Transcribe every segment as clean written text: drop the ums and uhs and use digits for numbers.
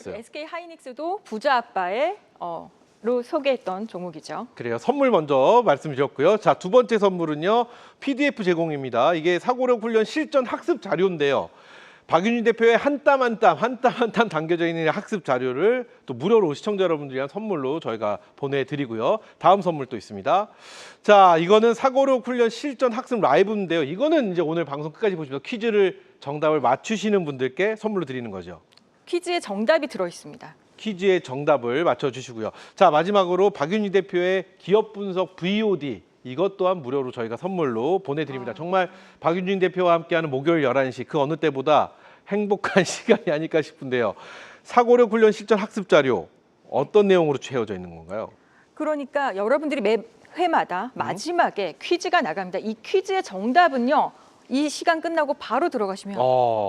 있어요. SK 하이닉스도 부자 아빠의 로 소개했던 종목이죠. 그래요. 선물 먼저 말씀드렸고요. 자, 두 번째 선물은요. PDF 제공입니다. 이게 사고력 훈련 실전 학습 자료인데요. 박윤희 대표의 한 땀 한 땀 담겨져 있는 학습 자료를 또 무료로 시청자 여러분들이 한 선물로 저희가 보내드리고요. 다음 선물 또 있습니다. 자, 이거는 사고력 훈련 실전 학습 라이브인데요. 이거는 이제 오늘 방송 끝까지 보시면서 퀴즈를 정답을 맞추시는 분들께 선물로 드리는 거죠. 퀴즈에 정답이 들어 있습니다. 퀴즈의 정답을 맞춰주시고요. 자, 마지막으로 박윤희 대표의 기업 분석 VOD 이것 또한 무료로 저희가 선물로 보내드립니다. 정말 박윤희 대표와 함께하는 목요일 11시 그 어느 때보다 행복한 시간이 아닐까 싶은데요. 사고력 훈련 실전 학습 자료 어떤 내용으로 채워져 있는 건가요? 그러니까 여러분들이 매 회마다 마지막에 퀴즈가 나갑니다. 이 퀴즈의 정답은요. 이 시간 끝나고 바로 들어가시면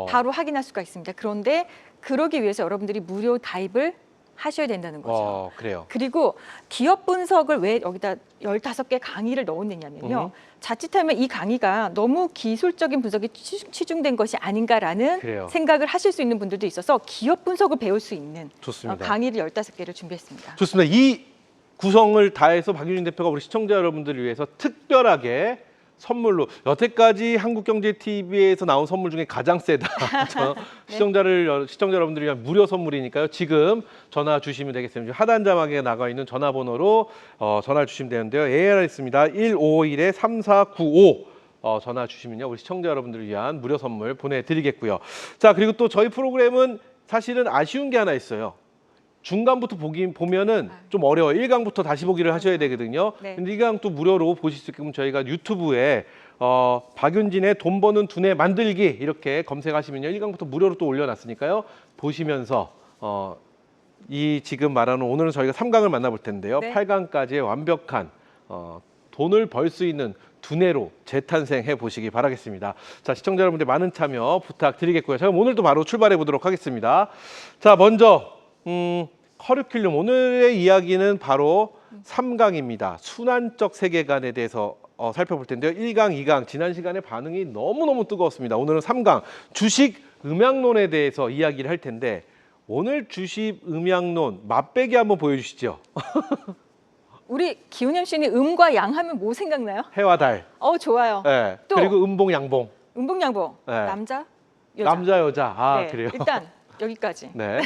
바로 확인할 수가 있습니다. 그런데 그러기 위해서 여러분들이 무료 가입을 하셔야 된다는 거죠. 그래요. 그리고 기업 분석을 왜 여기다 15개 강의를 넣었느냐면요. 자칫하면 이 강의가 너무 기술적인 분석이 치중된 것이 아닌가라는 그래요. 생각을 하실 수 있는 분들도 있어서 기업 분석을 배울 수 있는 좋습니다. 강의를 15개를 준비했습니다. 좋습니다. 이 구성을 다해서 박윤희 대표가 우리 시청자 여러분들을 위해서 특별하게 선물로 여태까지 한국경제TV에서 나온 선물 중에 가장 세다. 네. 시청자 여러분들을 위한 무료 선물이니까요. 지금 전화 주시면 되겠습니다. 하단 자막에 나가 있는 전화번호로 전화를 주시면 되는데요. AR 있습니다. 1551-3495 전화 주시면요. 우리 시청자 여러분들을 위한 무료 선물 보내드리겠고요. 자, 그리고 또 저희 프로그램은 사실은 아쉬운 게 하나 있어요. 중간부터 보면은 좀 어려워요. 1강부터 다시 보기를 하셔야 되거든요. 네. 근데 1강 또 무료로 보실 수 있게끔 저희가 유튜브에 박윤진의 돈 버는 두뇌 만들기 이렇게 검색하시면요. 1강부터 무료로 또 올려놨으니까요. 보시면서 이 지금 말하는 오늘은 저희가 3강을 만나볼 텐데요. 네. 8강까지의 완벽한 돈을 벌 수 있는 두뇌로 재탄생해 보시기 바라겠습니다. 자, 시청자 여러분들 많은 참여 부탁드리겠고요. 자, 오늘도 바로 출발해 보도록 하겠습니다. 자, 먼저 커리큘럼 오늘의 이야기는 바로 3강입니다. 순환적 세계관에 대해서 살펴볼 텐데요. 1강, 2강 지난 시간에 반응이 너무너무 뜨거웠습니다. 오늘은 3강 주식 음양론에 대해서 이야기를 할 텐데 오늘 주식 음양론 맛배기 한번 보여주시죠. 우리 기훈 씨는 음과 양 하면 뭐 생각나요? 해와 달. 좋아요. 네. 또 그리고 음봉, 양봉. 음봉양봉. 네. 남자, 여자. 남자, 여자. 네, 그래요. 일단 여기까지. 네,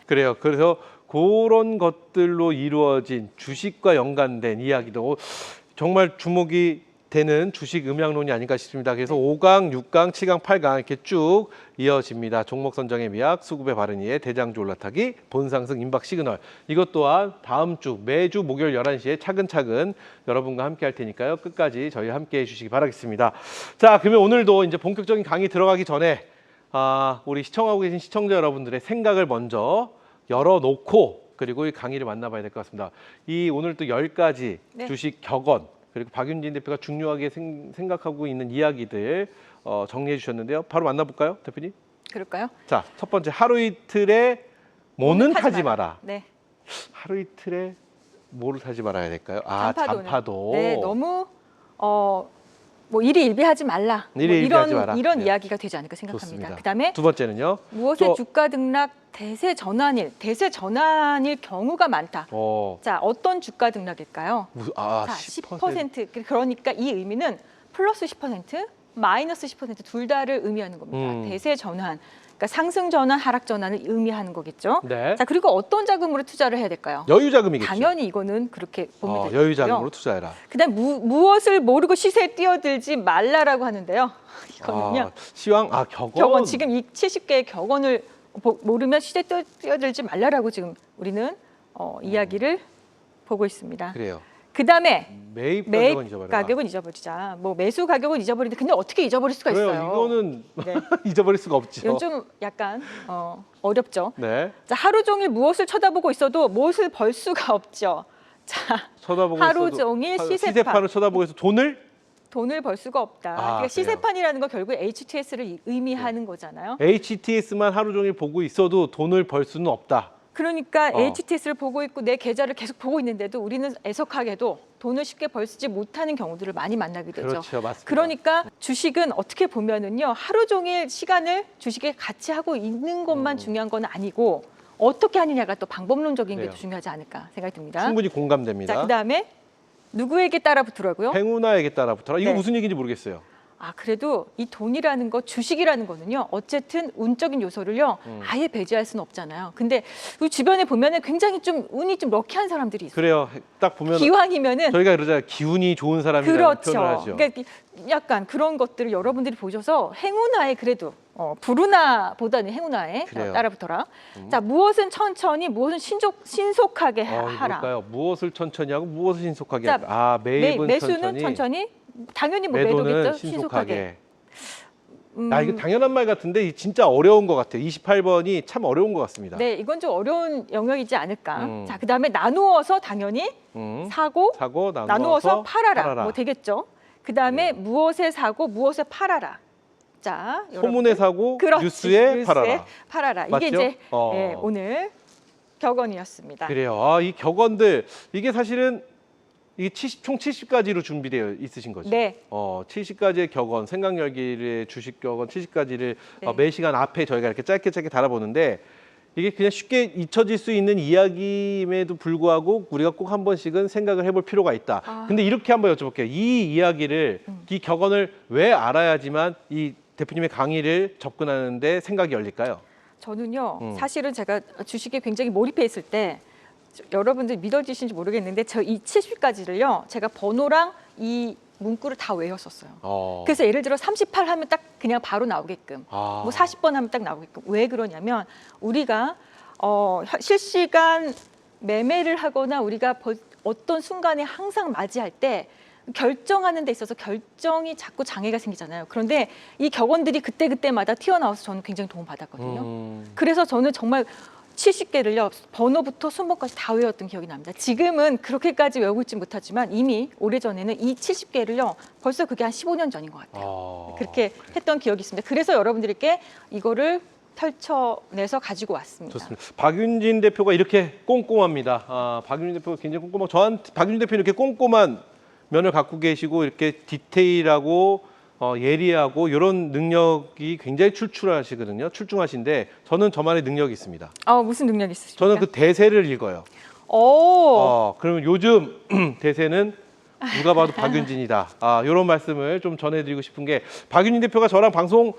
그래요. 그래서 그런 것들로 이루어진 주식과 연관된 이야기도 정말 주목이 되는 주식 음양론이 아닌가 싶습니다. 그래서 5강, 6강, 7강, 8강 이렇게 쭉 이어집니다. 종목 선정의 미학, 수급의 바른 이해, 대장주 올라타기, 본상승, 임박 시그널. 이것 또한 다음 주 매주 목요일 11시에 차근차근 여러분과 함께 할 테니까요. 끝까지 저희와 함께 해주시기 바라겠습니다. 자, 그러면 오늘도 이제 본격적인 강의 들어가기 전에 우리 시청하고 계신 시청자 여러분들의 생각을 먼저 열어놓고 그리고 이 강의를 만나봐야 될 것 같습니다. 이 오늘 또 10가지 네. 주식 격언 그리고 박윤진 대표가 중요하게 생각하고 있는 이야기들 정리해 주셨는데요. 바로 만나볼까요, 대표님? 그럴까요? 자, 첫 번째 하루 이틀에 뭐는 타지 마라. 네. 하루 이틀에 뭐를 타지 말아야 될까요? 잔파도는. 잔파도. 네, 너무 뭐 일희일비하지 말라. 일희일비하지 마라. 이런 네. 이야기가 되지 않을까 생각합니다. 좋습니다. 그다음에 두 번째는요. 무엇의 주가 등락 대세 전환일 경우가 많다. 자, 어떤 주가 등락일까요? 자, 10%. 그러니까 이 의미는 플러스 10%, 마이너스 10% 둘 다를 의미하는 겁니다. 대세 전환. 그러니까 상승 전환, 하락 전환을 의미하는 거겠죠. 네. 자, 그리고 어떤 자금으로 투자를 해야 될까요? 여유 자금이겠죠. 당연히 이거는 그렇게 보면 되고요. 여유 자금으로 투자해라. 그다음 무엇을 모르고 시세에 뛰어들지 말라라고 하는데요. 이거는요. 시황 격언. 지금 이 70개의 격언을 모르면 시세에 뛰어들지 말라라고 지금 우리는 이야기를 보고 있습니다. 그래요. 그다음에 매입 가격은 잊어버리자. 뭐 매수 가격은 잊어버리는데 근데 어떻게 잊어버릴 수가 그래요. 있어요? 이거는 네. 잊어버릴 수가 없죠. 요즘 약간 어렵죠. 네. 자, 하루 종일 무엇을 쳐다보고 있어도 무엇을 벌 수가 없죠. 자, 쳐다보고 하루 있어도 종일 시세판을 쳐다보고 있어 돈을 벌 수가 없다. 그러니까 그래요. 시세판이라는 건 결국 HTS를 의미하는 거잖아요. HTS만 하루 종일 보고 있어도 돈을 벌 수는 없다. 그러니까 HTS를 보고 있고 내 계좌를 계속 보고 있는데도 우리는 애석하게도 돈을 쉽게 벌지 못하는 경우들을 많이 만나게 되죠. 그렇죠, 맞습니다. 그러니까 주식은 어떻게 보면은요 하루 종일 시간을 주식에 같이 하고 있는 것만 중요한 건 아니고 어떻게 하느냐가 또 방법론적인 게 그래요. 더 중요하지 않을까 생각이 듭니다. 충분히 공감됩니다. 자, 그다음에 누구에게 따라 붙으라고요? 행운아에게 따라 붙어라. 이거 네. 무슨 얘기인지 모르겠어요. 그래도 이 돈이라는 거, 주식이라는 거는요, 어쨌든 운적인 요소를요, 아예 배제할 수는 없잖아요. 근데 우리 주변에 보면은 굉장히 좀 운이 좀 럭키한 사람들이 있어요. 그래요. 딱 보면 기왕이면은 저희가 그러잖아요. 기운이 좋은 사람이라는 그렇죠. 표현을 하죠. 그러니까 약간 그런 것들을 여러분들이 보셔서 행운아에 그래도 불운아보다는 행운아에 그래요. 따라 붙어라. 자, 무엇은 천천히, 무엇은 신속하게 이거 하라. 뭘까요? 무엇을 천천히 하고 무엇을 신속하게 자, 할까? 매입은 매수는 천천히, 당연히 뭐 매도는 매도겠죠. 신속하게. 음, 이거 당연한 말 같은데 이 진짜 어려운 것 같아요. 28번이 참 어려운 것 같습니다. 네, 이건 좀 어려운 영역이지 않을까. 음. 자, 그다음에 나누어서 당연히 사고 나누어서 팔아라. 뭐 되겠죠. 그다음에 무엇에 사고 무엇에 팔아라. 자, 소문에 사고 그렇지, 뉴스에 팔아라. 팔아라. 맞죠? 이게 이제 오늘 격언이었습니다. 그래요. 이 격언들 이게 사실은 이게 총 70가지로 준비되어 있으신 거죠. 네. 70가지의 격언, 생각 열기의 주식 격언 70가지를 네. 매 시간 앞에 저희가 이렇게 짧게 달아보는데 이게 그냥 쉽게 잊혀질 수 있는 이야기임에도 불구하고 우리가 꼭 한 번씩은 생각을 해볼 필요가 있다. 근데 이렇게 한번 여쭤볼게요. 이 이야기를, 이 격언을 왜 알아야지만 이 대표님의 강의를 접근하는데 생각이 열릴까요? 저는요, 사실은 제가 주식에 굉장히 몰입해 있을 때 여러분들 믿어지신지 모르겠는데 저 이 70가지를요, 제가 번호랑 이 문구를 다 외웠었어요. 그래서 예를 들어 38 하면 딱 그냥 바로 나오게끔, 뭐 40번 하면 딱 나오게끔. 왜 그러냐면 우리가 실시간 매매를 하거나 우리가 어떤 순간에 항상 맞이할 때 결정하는 데 있어서 결정이 자꾸 장애가 생기잖아요. 그런데 이 격언들이 그때그때마다 튀어나와서 저는 굉장히 도움받았거든요. 그래서 저는 정말 70개를요, 번호부터 순번까지 다 외웠던 기억이 납니다. 지금은 그렇게까지 외우고 있지 못하지만 이미 오래전에는 이 70개를요, 벌써 그게 한 15년 전인 것 같아요. 그렇게 했던 기억이 있습니다. 그래서 여러분들께 이거를 펼쳐내서 가지고 왔습니다. 좋습니다. 박윤진 대표가 이렇게 꼼꼼합니다. 박윤진 대표가 굉장히 꼼꼼하고 박윤진 대표 이렇게 꼼꼼한 면을 갖고 계시고 이렇게 디테일하고 예리하고 이런 능력이 굉장히 출중하시는데 저는 저만의 능력이 있습니다. 무슨 능력이 있으십니까? 저는 그 대세를 읽어요. 그러면 요즘 대세는 누가 봐도 박윤진이다. 이런 말씀을 좀 전해드리고 싶은 게 박윤진 대표가 저랑 방송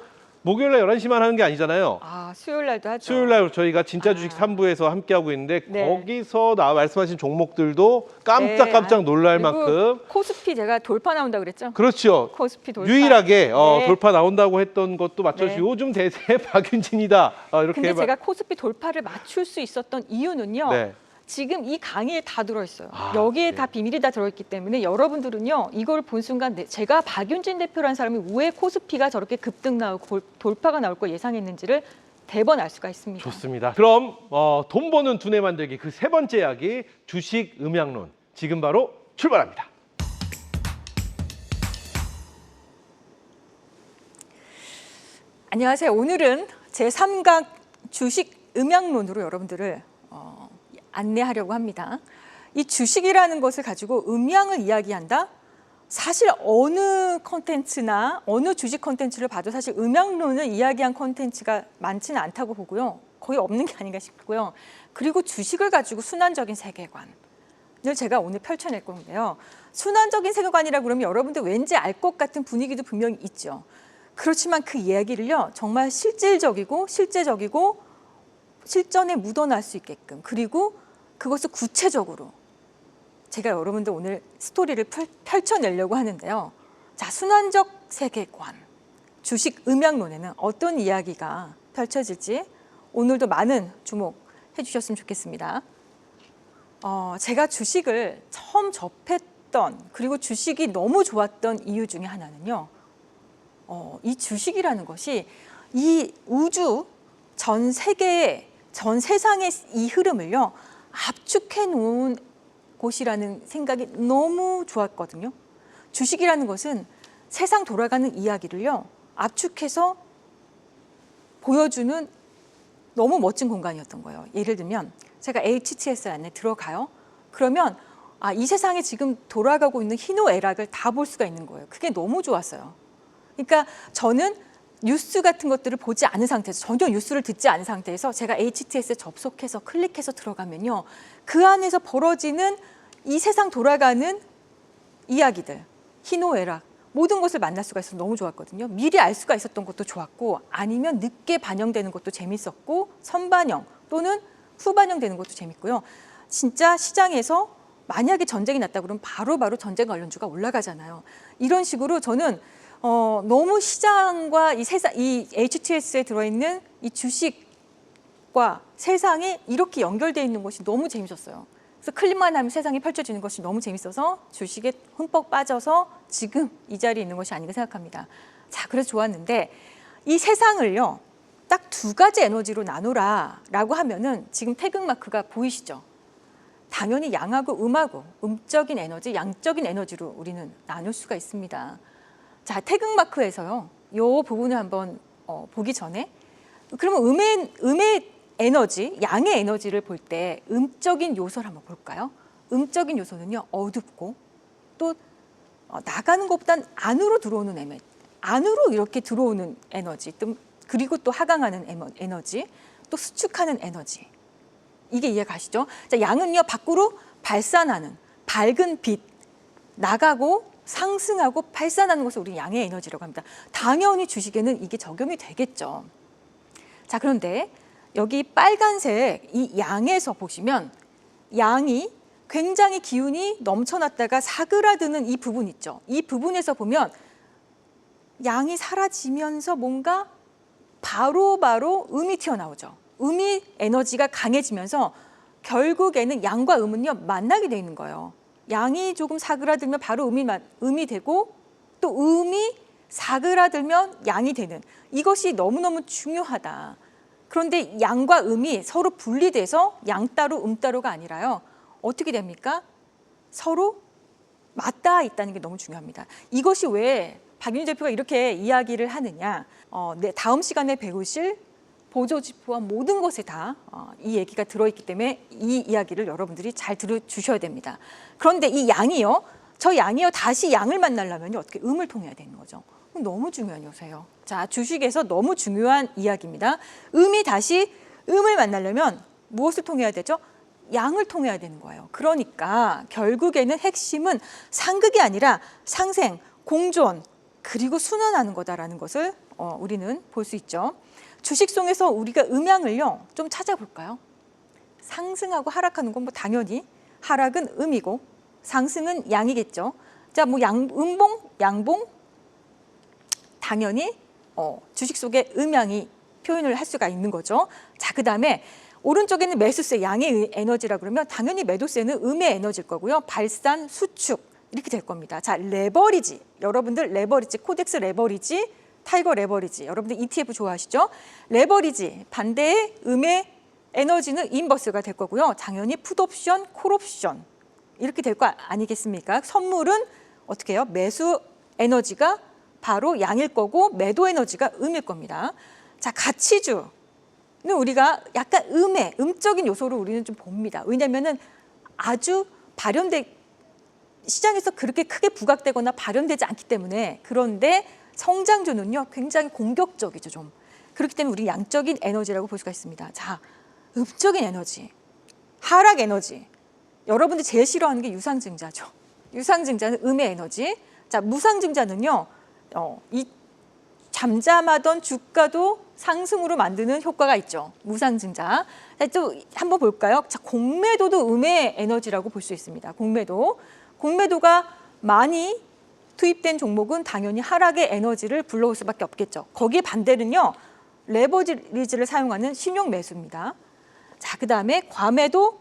목요일날 11시만 하는 게 아니잖아요. 수요일날도 하죠. 수요일날 저희가 진짜 주식 3부에서 함께하고 있는데 네. 거기서 말씀하신 종목들도 깜짝 놀랄 만큼 코스피 제가 돌파 나온다 그랬죠? 그렇죠. 코스피 돌파. 유일하게 네. 돌파 나온다고 했던 것도 맞춰주시고 네. 요즘 대세 박윤진이다. 이렇게 근데 제가 코스피 돌파를 맞출 수 있었던 이유는요. 네. 지금 이 강의에 다 들어있어요. 여기에 네. 다 비밀이 다 들어있기 때문에 여러분들은요, 이걸 본 순간 제가 박윤진 대표라는 사람이 왜 코스피가 저렇게 급등 나오고 돌파가 나올 걸 예상했는지를 대번 알 수가 있습니다. 좋습니다. 그럼 돈 버는 두뇌 만들기 그 세 번째 이야기 주식 음양론 지금 바로 출발합니다. 안녕하세요. 오늘은 제3강 주식 음양론으로 여러분들을 안내하려고 합니다. 이 주식이라는 것을 가지고 음양을 이야기한다? 사실 어느 컨텐츠나 어느 주식 컨텐츠를 봐도 사실 음양론을 이야기한 컨텐츠가 많지는 않다고 보고요. 거의 없는 게 아닌가 싶고요. 그리고 주식을 가지고 순환적인 세계관을 제가 오늘 펼쳐낼 건데요. 순환적인 세계관이라고 그러면 여러분들 왠지 알 것 같은 분위기도 분명히 있죠. 그렇지만 그 이야기를요, 정말 실질적이고 실제적이고 실전에 묻어날 수 있게끔, 그리고 그것을 구체적으로 제가 여러분들 오늘 스토리를 펼쳐내려고 하는데요. 자, 순환적 세계관, 주식 음양론에는 어떤 이야기가 펼쳐질지 오늘도 많은 주목해 주셨으면 좋겠습니다. 제가 주식을 처음 접했던, 그리고 주식이 너무 좋았던 이유 중에 하나는요. 이 주식이라는 것이 이 우주 전 세계의 전 세상의 이 흐름을요, 압축해 놓은 곳이라는 생각이 너무 좋았거든요. 주식이라는 것은 세상 돌아가는 이야기를요, 압축해서 보여주는 너무 멋진 공간이었던 거예요. 예를 들면 제가 HTS 안에 들어가요. 그러면 이 세상에 지금 돌아가고 있는 희노애락을 다 볼 수가 있는 거예요. 그게 너무 좋았어요. 그러니까 저는 뉴스 같은 것들을 보지 않은 상태에서, 전혀 뉴스를 듣지 않은 상태에서 제가 HTS에 접속해서 클릭해서 들어가면요, 그 안에서 벌어지는 이 세상 돌아가는 이야기들, 희노애락, 모든 것을 만날 수가 있어서 너무 좋았거든요. 미리 알 수가 있었던 것도 좋았고, 아니면 늦게 반영되는 것도 재밌었고, 선반영 또는 후반영되는 것도 재밌고요. 진짜 시장에서 만약에 전쟁이 났다 그러면 바로바로 전쟁 관련주가 올라가잖아요. 이런 식으로 저는 너무 시장과 이 HTS에 들어있는 이 주식과 세상이 이렇게 연결되어 있는 것이 너무 재밌었어요. 그래서 클릭만 하면 세상이 펼쳐지는 것이 너무 재밌어서 주식에 흠뻑 빠져서 지금 이 자리에 있는 것이 아닌가 생각합니다. 자, 그래서 좋았는데 이 세상을요, 딱 두 가지 에너지로 나누라라고 하면은 지금 태극마크가 보이시죠? 당연히 양하고 음하고, 음적인 에너지, 양적인 에너지로 우리는 나눌 수가 있습니다. 자, 태극마크에서요, 이 부분을 한번 보기 전에, 그러면 음의 에너지, 양의 에너지를 볼 때 음적인 요소를 한번 볼까요? 음적인 요소는요, 어둡고 또 나가는 것보단 안으로 들어오는 에너지, 안으로 이렇게 들어오는 에너지, 그리고 또 하강하는 에너지, 또 수축하는 에너지. 이게 이해가시죠? 자, 양은요, 밖으로 발산하는 밝은 빛, 나가고 상승하고 발산하는 것을 우리 양의 에너지라고 합니다. 당연히 주식에는 이게 적용이 되겠죠. 자, 그런데 여기 빨간색 이 양에서 보시면 양이 굉장히 기운이 넘쳐났다가 사그라드는 이 부분 있죠. 이 부분에서 보면 양이 사라지면서 뭔가 바로 음이 튀어나오죠. 음이 에너지가 강해지면서 결국에는 양과 음은요, 만나게 돼 있는 거예요. 양이 조금 사그라들면 바로 음이 되고, 또 음이 사그라들면 양이 되는, 이것이 너무너무 중요하다. 그런데 양과 음이 서로 분리돼서 양 따로 음 따로가 아니라요, 어떻게 됩니까? 서로 맞닿아 있다는 게 너무 중요합니다. 이것이 왜 박윤희 대표가 이렇게 이야기를 하느냐, 다음 시간에 배우실 보조지표와 모든 것에 다 이 얘기가 들어있기 때문에 이 이야기를 여러분들이 잘 들어주셔야 됩니다. 그런데 이 양이요, 저 양이요, 다시 양을 만나려면 어떻게 음을 통해야 되는 거죠. 너무 중요한 요소예요. 자, 주식에서 너무 중요한 이야기입니다. 음이 다시 음을 만나려면 무엇을 통해야 되죠? 양을 통해야 되는 거예요. 그러니까 결국에는 핵심은 상극이 아니라 상생, 공존, 그리고 순환하는 거다라는 것을 우리는 볼 수 있죠. 주식 속에서 우리가 음양을요, 좀 찾아볼까요? 상승하고 하락하는 건 뭐 당연히 하락은 음이고 상승은 양이겠죠. 자, 뭐 음봉, 양봉, 당연히 주식 속에 음양이 표현을 할 수가 있는 거죠. 자, 그 다음에 오른쪽에는 매수세, 양의 에너지라 그러면 당연히 매도세는 음의 에너지일 거고요. 발산, 수축 이렇게 될 겁니다. 자, 레버리지, 여러분들 레버리지, 코덱스 레버리지, 타이거 레버리지, 여러분들 ETF 좋아하시죠? 레버리지, 반대의 음의 에너지는 인버스가 될 거고요. 당연히 풋옵션, 콜옵션 이렇게 될 거 아니겠습니까? 선물은 어떻게 해요? 매수 에너지가 바로 양일 거고 매도 에너지가 음일 겁니다. 자, 가치주는 우리가 약간 음적인 요소를 우리는 좀 봅니다. 왜냐하면은 아주 시장에서 그렇게 크게 부각되거나 발현되지 않기 때문에. 그런데 성장주는요, 굉장히 공격적이죠, 좀. 그렇기 때문에 우리 양적인 에너지라고 볼 수가 있습니다. 자, 음적인 에너지, 하락 에너지. 여러분들이 제일 싫어하는 게 유상증자죠. 유상증자는 음의 에너지. 자, 무상증자는요, 이 잠잠하던 주가도 상승으로 만드는 효과가 있죠. 무상증자. 자, 또 한번 볼까요? 자, 공매도도 음의 에너지라고 볼 수 있습니다. 공매도가 많이 투입된 종목은 당연히 하락의 에너지를 불러올 수밖에 없겠죠. 거기에 반대는요, 레버리지를 사용하는 신용 매수입니다. 자, 그 다음에 과매도,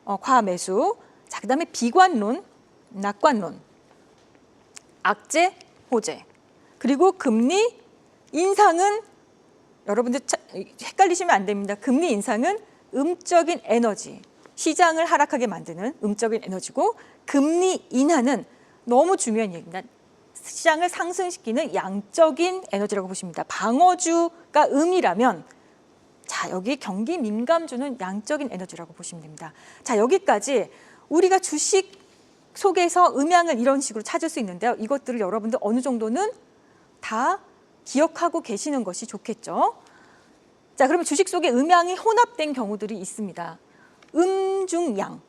과매수. 자, 그 다음에 비관론, 낙관론, 악재, 호재. 그리고 금리 인상은 여러분들 헷갈리시면 안 됩니다. 금리 인상은 음적인 에너지, 시장을 하락하게 만드는 음적인 에너지고, 금리 인하는 너무 중요한 얘기입니다. 시장을 상승시키는 양적인 에너지라고 보십니다. 방어주가 음이라면, 자, 여기 경기 민감주는 양적인 에너지라고 보시면 됩니다. 자, 여기까지 우리가 주식 속에서 음양을 이런 식으로 찾을 수 있는데요. 이것들을 여러분들 어느 정도는 다 기억하고 계시는 것이 좋겠죠. 자, 그러면 주식 속에 음양이 혼합된 경우들이 있습니다. 음중양,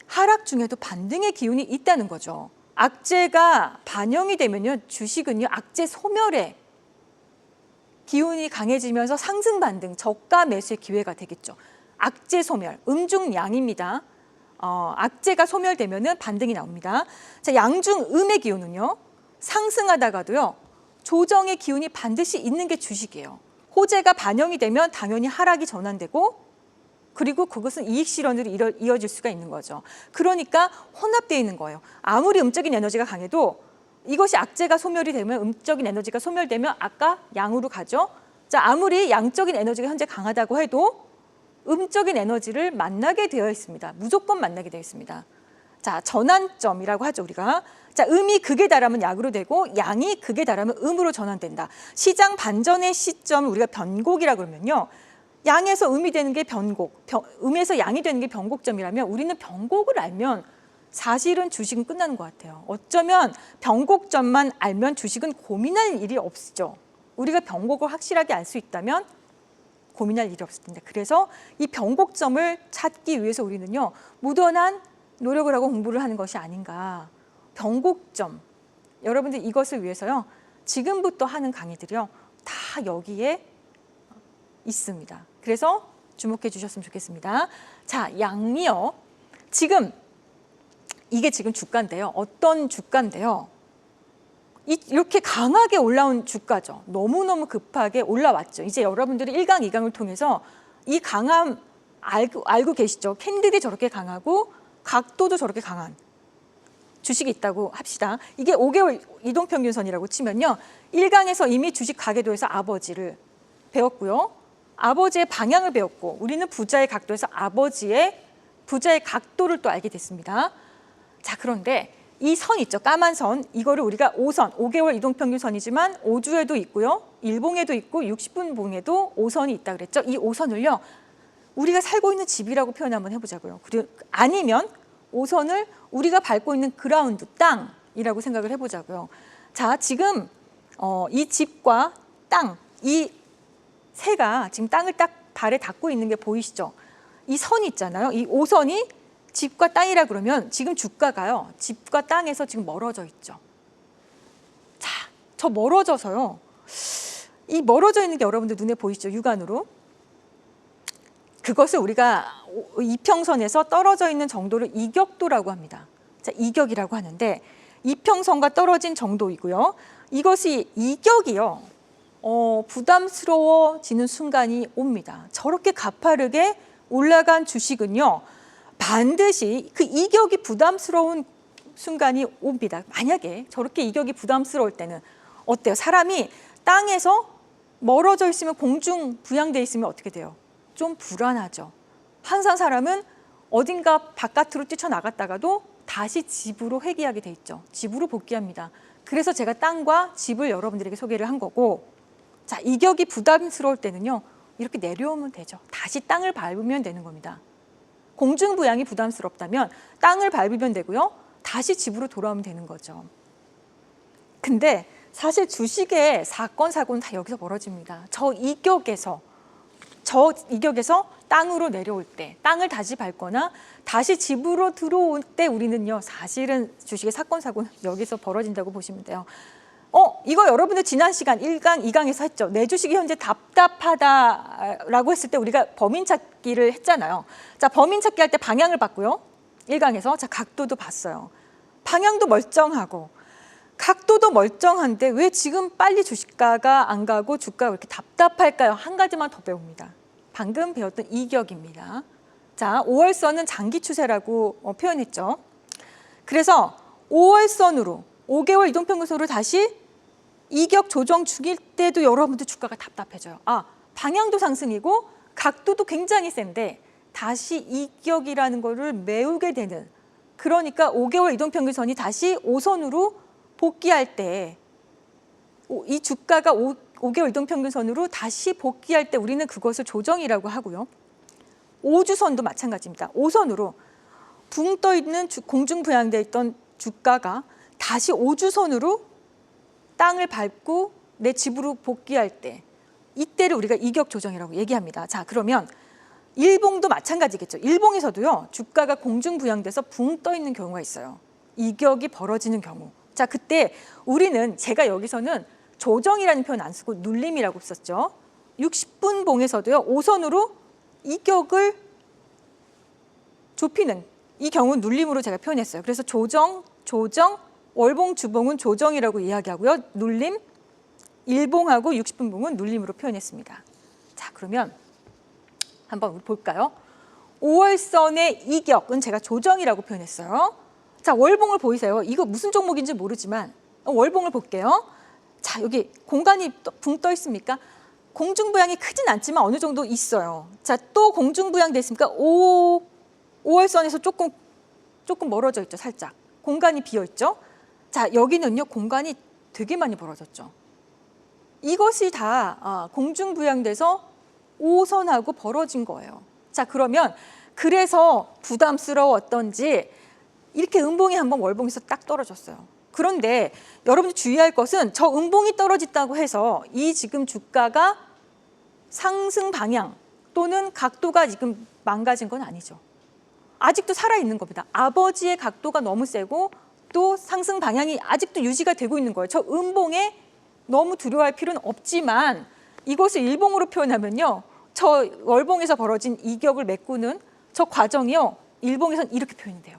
하락 중에도 반등의 기운이 있다는 거죠. 악재가 반영이 되면요, 주식은요 악재 소멸에 기운이 강해지면서 상승 반등, 저가 매수의 기회가 되겠죠. 악재 소멸, 음중양입니다. 악재가 소멸되면은 반등이 나옵니다. 자, 양중음의 기운은요, 상승하다가도요 조정의 기운이 반드시 있는 게 주식이에요. 호재가 반영이 되면 당연히 하락이 전환되고, 그리고 그것은 이익 실현으로 이어질 수가 있는 거죠. 그러니까 혼합되어 있는 거예요. 아무리 음적인 에너지가 강해도 이것이 악재가 소멸이 되면, 음적인 에너지가 소멸되면 아까 양으로 가죠. 자, 아무리 양적인 에너지가 현재 강하다고 해도 음적인 에너지를 만나게 되어 있습니다. 무조건 만나게 되어 있습니다. 자, 전환점이라고 하죠, 우리가. 자, 음이 극에 달하면 약으로 되고 양이 극에 달하면 음으로 전환된다. 시장 반전의 시점을 우리가 변곡이라고 그러면요, 양에서 음이 되는 게 변곡, 음에서 양이 되는 게 변곡점이라면, 우리는 변곡을 알면 사실은 주식은 끝나는 것 같아요. 어쩌면 변곡점만 알면 주식은 고민할 일이 없죠. 우리가 변곡을 확실하게 알 수 있다면 고민할 일이 없을 텐데, 그래서 이 변곡점을 찾기 위해서 우리는요 무던한 노력을 하고 공부를 하는 것이 아닌가. 변곡점, 여러분들 이것을 위해서요 지금부터 하는 강의들이요 다 여기에 있습니다. 그래서 주목해 주셨으면 좋겠습니다. 자, 양이요, 지금 이게 지금 주가인데요. 어떤 주가인데요? 이렇게 강하게 올라온 주가죠. 너무너무 급하게 올라왔죠. 이제 여러분들이 1강, 2강을 통해서 이 강함 알고 계시죠? 캔들이 저렇게 강하고 각도도 저렇게 강한 주식이 있다고 합시다. 이게 5개월 이동평균선이라고 치면요, 1강에서 이미 주식 가계도에서 아버지를 배웠고요, 아버지의 방향을 배웠고, 우리는 부자의 각도에서 아버지의 부자의 각도를 또 알게 됐습니다. 자, 그런데 이 선 있죠, 까만 선, 이거를 우리가 5선, 5개월 이동평균선이지만 5주에도 있고요, 일봉에도 있고 60분 봉에도 5선이 있다 그랬죠. 이 5선을요 우리가 살고 있는 집이라고 표현 한번 해보자고요. 그리고 아니면 5선을 우리가 밟고 있는 그라운드, 땅이라고 생각을 해보자고요. 자, 지금 이 집과 땅, 이 새가 지금 땅을 딱 발에 닿고 있는 게 보이시죠? 이 선이 있잖아요. 이 5선이 집과 땅이라 그러면 지금 주가가요 집과 땅에서 지금 멀어져 있죠. 자, 저 멀어져서요, 이 멀어져 있는 게 여러분들 눈에 보이시죠? 육안으로. 그것을 우리가 이평선에서 떨어져 있는 정도를 이격도라고 합니다. 자, 이격이라고 하는데 이평선과 떨어진 정도이고요. 이것이 이격이요 부담스러워지는 순간이 옵니다. 저렇게 가파르게 올라간 주식은요 반드시 그 이격이 부담스러운 순간이 옵니다. 만약에 저렇게 이격이 부담스러울 때는 어때요? 사람이 땅에서 멀어져 있으면, 공중 부양돼 있으면 어떻게 돼요? 좀 불안하죠. 항상 사람은 어딘가 바깥으로 뛰쳐나갔다가도 다시 집으로 회귀하게 돼 있죠. 집으로 복귀합니다. 그래서 제가 땅과 집을 여러분들에게 소개를 한 거고, 자, 이격이 부담스러울 때는요 이렇게 내려오면 되죠. 다시 땅을 밟으면 되는 겁니다. 공중부양이 부담스럽다면 땅을 밟으면 되고요, 다시 집으로 돌아오면 되는 거죠. 근데 사실 주식의 사건, 사고는 다 여기서 벌어집니다. 저 이격에서 땅으로 내려올 때, 땅을 다시 밟거나 다시 집으로 들어올 때 우리는요 사실은 주식의 사건, 사고는 여기서 벌어진다고 보시면 돼요. 이거 여러분들 지난 시간 1강, 2강에서 했죠. 내 주식이 현재 답답하다라고 했을 때 우리가 범인 찾기를 했잖아요. 자, 범인 찾기 할 때 방향을 봤고요, 1강에서. 자, 각도도 봤어요. 방향도 멀쩡하고 각도도 멀쩡한데 왜 지금 빨리 주식가가 안 가고 주가가 왜 이렇게 답답할까요? 한 가지만 더 배웁니다. 방금 배웠던 이격입니다. 자, 5월선은 장기 추세라고 표현했죠. 그래서 5월선으로 5개월 이동평균선으로 다시 이격 조정 중일 때도 여러분들 주가가 답답해져요. 방향도 상승이고 각도도 굉장히 센데 다시 이격이라는 거를 메우게 되는, 그러니까 5개월 이동평균선이 다시 5선으로 복귀할 때, 이 주가가 5개월 이동평균선으로 다시 복귀할 때 우리는 그것을 조정이라고 하고요. 5주선도 마찬가지입니다. 5선으로 붕 떠 있는 공중부양되어 있던 주가가 다시 5주선으로 땅을 밟고 내 집으로 복귀할 때 이때를 우리가 이격 조정이라고 얘기합니다. 자, 그러면 일봉도 마찬가지겠죠. 일봉에서도요, 주가가 공중부양돼서 붕 떠 있는 경우가 있어요. 이격이 벌어지는 경우. 자, 그때 우리는 제가 여기서는 조정이라는 표현 안 쓰고 눌림이라고 썼죠. 60분 봉에서도요, 5선으로 이격을 좁히는 이 경우 눌림으로 제가 표현했어요. 그래서 조정, 월봉, 주봉은 조정이라고 이야기하고요. 눌림, 일봉하고 60분 봉은 눌림으로 표현했습니다. 자, 그러면 한번 볼까요? 5월선의 이격은 제가 조정이라고 표현했어요. 자, 월봉을 보이세요? 이거 무슨 종목인지 모르지만 월봉을 볼게요. 자, 여기 공간이 붕 떠 있습니까? 공중부양이 크진 않지만 어느 정도 있어요. 자, 또 공중부양 됐습니까? 5월선에서 조금 멀어져 있죠, 살짝. 공간이 비어 있죠. 자, 여기는요, 공간이 되게 많이 벌어졌죠. 이것이 다 공중부양돼서 5선하고 벌어진 거예요. 자, 그러면 그래서 부담스러웠던지 이렇게 음봉이 한번 월봉에서 딱 떨어졌어요. 그런데 여러분들 주의할 것은 저 음봉이 떨어졌다고 해서 이 지금 주가가 상승 방향 또는 각도가 지금 망가진 건 아니죠. 아직도 살아있는 겁니다. 아버지의 각도가 너무 세고 또 상승 방향이 아직도 유지가 되고 있는 거예요. 저 음봉에 너무 두려워할 필요는 없지만 이것을 일봉으로 표현하면요, 저 월봉에서 벌어진 이격을 메꾸는 저 과정이요, 일봉에서는 이렇게 표현이 돼요.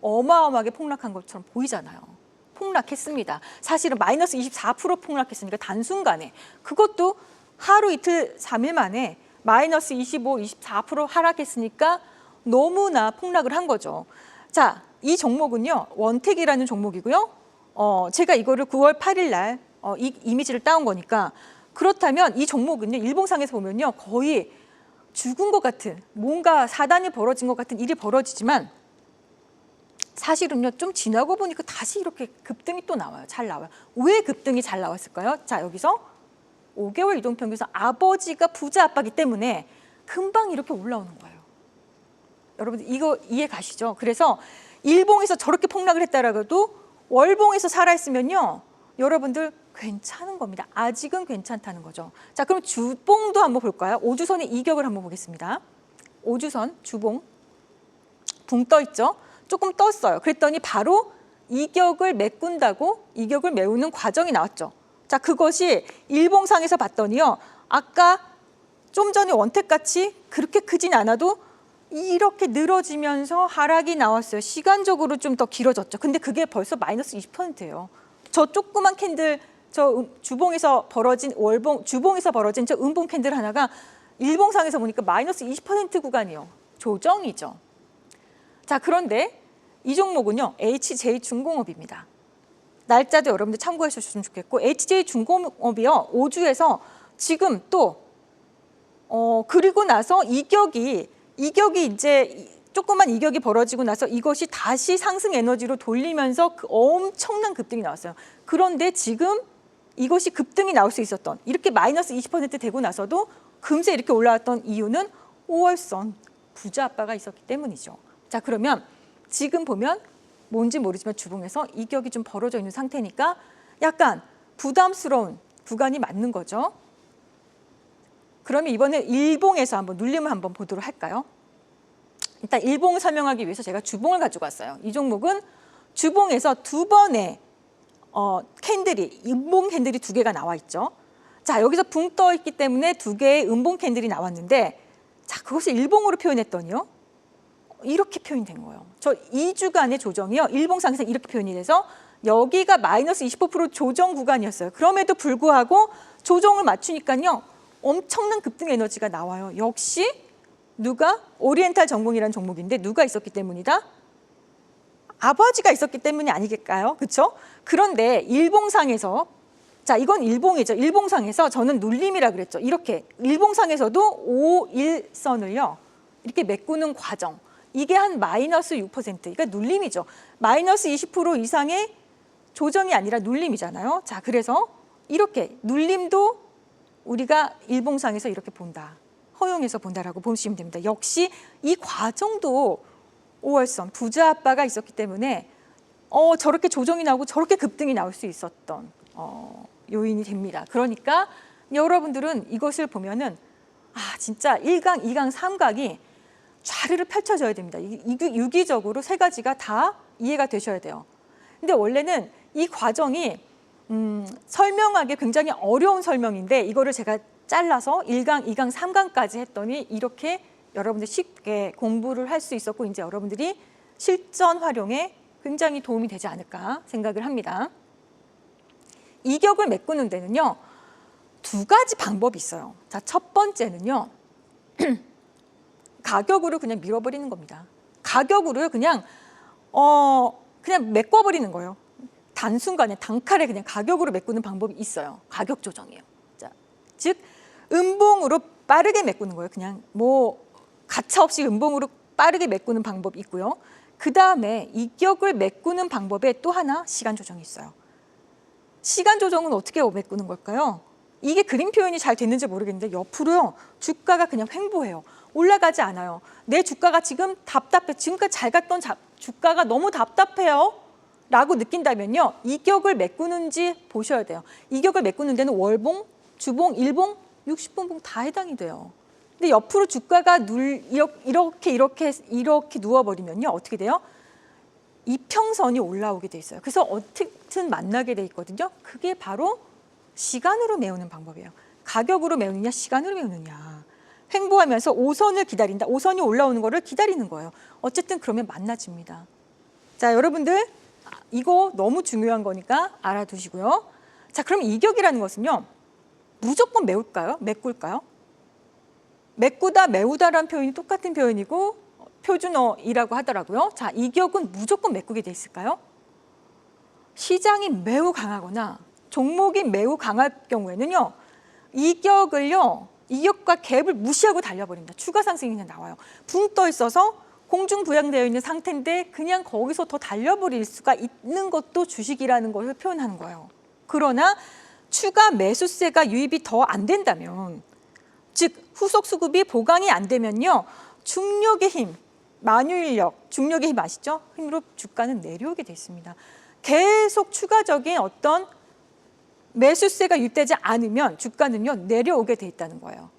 어마어마하게 폭락한 것처럼 보이잖아요. 폭락했습니다. 사실은 마이너스 24% 폭락했으니까 단순간에, 그것도 하루 이틀 3일 만에 마이너스 25, 24% 하락했으니까 너무나 폭락을 한 거죠. 자, 이 종목은요, 원택이라는 종목이고요. 제가 이거를 9월 8일 날 이 이미지를 따온 거니까, 그렇다면 이 종목은요, 일봉상에서 보면요, 거의 죽은 것 같은, 뭔가 사단이 벌어진 것 같은 일이 벌어지지만 사실은요, 좀 지나고 보니까 다시 이렇게 급등이 또 나와요. 잘 나와요. 왜 급등이 잘 나왔을까요? 자, 여기서 5개월 이동평균에서 아버지가 부자 아빠기 때문에 금방 이렇게 올라오는 거예요. 여러분들 이거 이해 가시죠? 그래서 일봉에서 저렇게 폭락을 했다라도 월봉에서 살아있으면요, 여러분들 괜찮은 겁니다. 아직은 괜찮다는 거죠. 자, 그럼 주봉도 한번 볼까요? 5주선의 이격을 한번 보겠습니다. 5주선 주봉 붕 떠 있죠? 조금 떴어요. 그랬더니 바로 이격을 메꾼다고, 이격을 메우는 과정이 나왔죠. 자, 그것이 일봉상에서 봤더니요, 아까 좀 전에 원택같이 그렇게 크진 않아도 이렇게 늘어지면서 하락이 나왔어요. 시간적으로 좀 더 길어졌죠. 근데 그게 벌써 마이너스 20%예요. 저 조그만 캔들, 저 주봉에서 벌어진 주봉에서 벌어진 저 음봉 캔들 하나가 일봉상에서 보니까 마이너스 20% 구간이요. 조정이죠. 자, 그런데 이 종목은요, HJ중공업입니다. 날짜도 여러분들 참고해 주셨으면 좋겠고, HJ중공업이요, 5주에서 지금 또 그리고 나서 이격이 이제 조그만 이격이 벌어지고 나서 이것이 다시 상승 에너지로 돌리면서 그 엄청난 급등이 나왔어요. 그런데 지금 이것이 급등이 나올 수 있었던, 이렇게 마이너스 20% 되고 나서도 금세 이렇게 올라왔던 이유는 5월선 부자 아빠가 있었기 때문이죠. 자, 그러면 지금 보면 뭔지 모르지만 주봉에서 이격이 좀 벌어져 있는 상태니까 약간 부담스러운 구간이 맞는 거죠. 그러면 이번에 일봉에서 한번 눌림을 한번 보도록 할까요? 일단 일봉을 설명하기 위해서 제가 주봉을 가지고 왔어요. 이 종목은 주봉에서 두 번의 캔들이, 음봉 캔들이 두 개가 나와 있죠. 자, 여기서 붕 떠 있기 때문에 두 개의 음봉 캔들이 나왔는데, 자, 그것을 일봉으로 표현했더니요, 이렇게 표현된 거예요. 저 2주간의 조정이요, 일봉상에서 이렇게 표현이 돼서 여기가 마이너스 25% 조정 구간이었어요. 그럼에도 불구하고 조정을 맞추니까요, 엄청난 급등 에너지가 나와요. 역시 누가? 오리엔탈 전공이라는 종목인데 누가 있었기 때문이다? 아버지가 있었기 때문이 아니겠까요? 그렇죠? 그런데 일봉상에서, 자, 이건 일봉이죠. 일봉상에서 저는 눌림이라 그랬죠. 이렇게 일봉상에서도 5일선을요, 이렇게 메꾸는 과정, 이게 한 마이너스 6%, 그러니까 눌림이죠. 마이너스 20% 이상의 조정이 아니라 눌림이잖아요. 자, 그래서 이렇게 눌림도 우리가 일봉상에서 이렇게 본다, 허용해서 본다라고 보시면 됩니다. 역시 이 과정도 5월선 부자 아빠가 있었기 때문에 저렇게 조정이 나오고 저렇게 급등이 나올 수 있었던 요인이 됩니다. 그러니까 여러분들은 이것을 보면은 진짜 1강, 2강, 3강이 좌르르 펼쳐져야 됩니다. 유기적으로 세 가지가 다 이해가 되셔야 돼요. 근데 원래는 이 과정이 설명하기 굉장히 어려운 설명인데 이거를 제가 잘라서 1강, 2강, 3강까지 했더니 이렇게 여러분들 쉽게 공부를 할 수 있었고 이제 여러분들이 실전 활용에 굉장히 도움이 되지 않을까 생각을 합니다. 이격을 메꾸는 데는요. 2가지 방법이 있어요. 자, 첫 번째는요. 가격으로 그냥 밀어버리는 겁니다. 가격으로 그냥 메꿔버리는 거예요. 단순간에 단칼에 그냥 가격으로 메꾸는 방법이 있어요. 가격 조정이에요. 자, 즉 음봉으로 빠르게 메꾸는 거예요. 그냥 뭐 가차 없이 음봉으로 빠르게 메꾸는 방법이 있고요. 그 다음에 이격을 메꾸는 방법에 또 하나 시간 조정이 있어요. 시간 조정은 어떻게 메꾸는 걸까요? 이게 그림 표현이 잘 됐는지 모르겠는데 옆으로요. 주가가 그냥 횡보해요. 올라가지 않아요. 내 주가가 지금 답답해. 지금까지 잘 갔던 주가가 너무 답답해요. 라고 느낀다면요. 이격을 메꾸는지 보셔야 돼요. 이격을 메꾸는 데는 월봉, 주봉, 일봉, 60분봉 다 해당이 돼요. 근데 옆으로 주가가 이렇게 누워버리면요. 어떻게 돼요? 이평선이 올라오게 돼 있어요. 그래서 어떻든 만나게 돼 있거든요. 그게 바로 시간으로 메우는 방법이에요. 가격으로 메우느냐, 시간으로 메우느냐. 횡보하면서 5선을 기다린다. 5선이 올라오는 거를 기다리는 거예요. 어쨌든 그러면 만나집니다. 자, 여러분들 이거 너무 중요한 거니까 알아두시고요. 자, 그럼 이격이라는 것은요. 무조건 메울까요? 메꿀까요? 메꾸다, 메우다라는 표현이 똑같은 표현이고 표준어이라고 하더라고요. 자, 이격은 무조건 메꾸게 돼 있을까요? 시장이 매우 강하거나 종목이 매우 강할 경우에는요. 이격과 갭을 무시하고 달려버립니다. 추가 상승이 그냥 나와요. 붕 떠 있어서 공중부양되어 있는 상태인데 그냥 거기서 더 달려버릴 수가 있는 것도 주식이라는 것을 표현하는 거예요. 그러나 추가 매수세가 유입이 더 안 된다면 즉 후속 수급이 보강이 안 되면요. 중력의 힘, 만유인력, 중력의 힘 아시죠? 힘으로 주가는 내려오게 돼 있습니다. 계속 추가적인 어떤 매수세가 유입되지 않으면 주가는요. 내려오게 돼 있다는 거예요.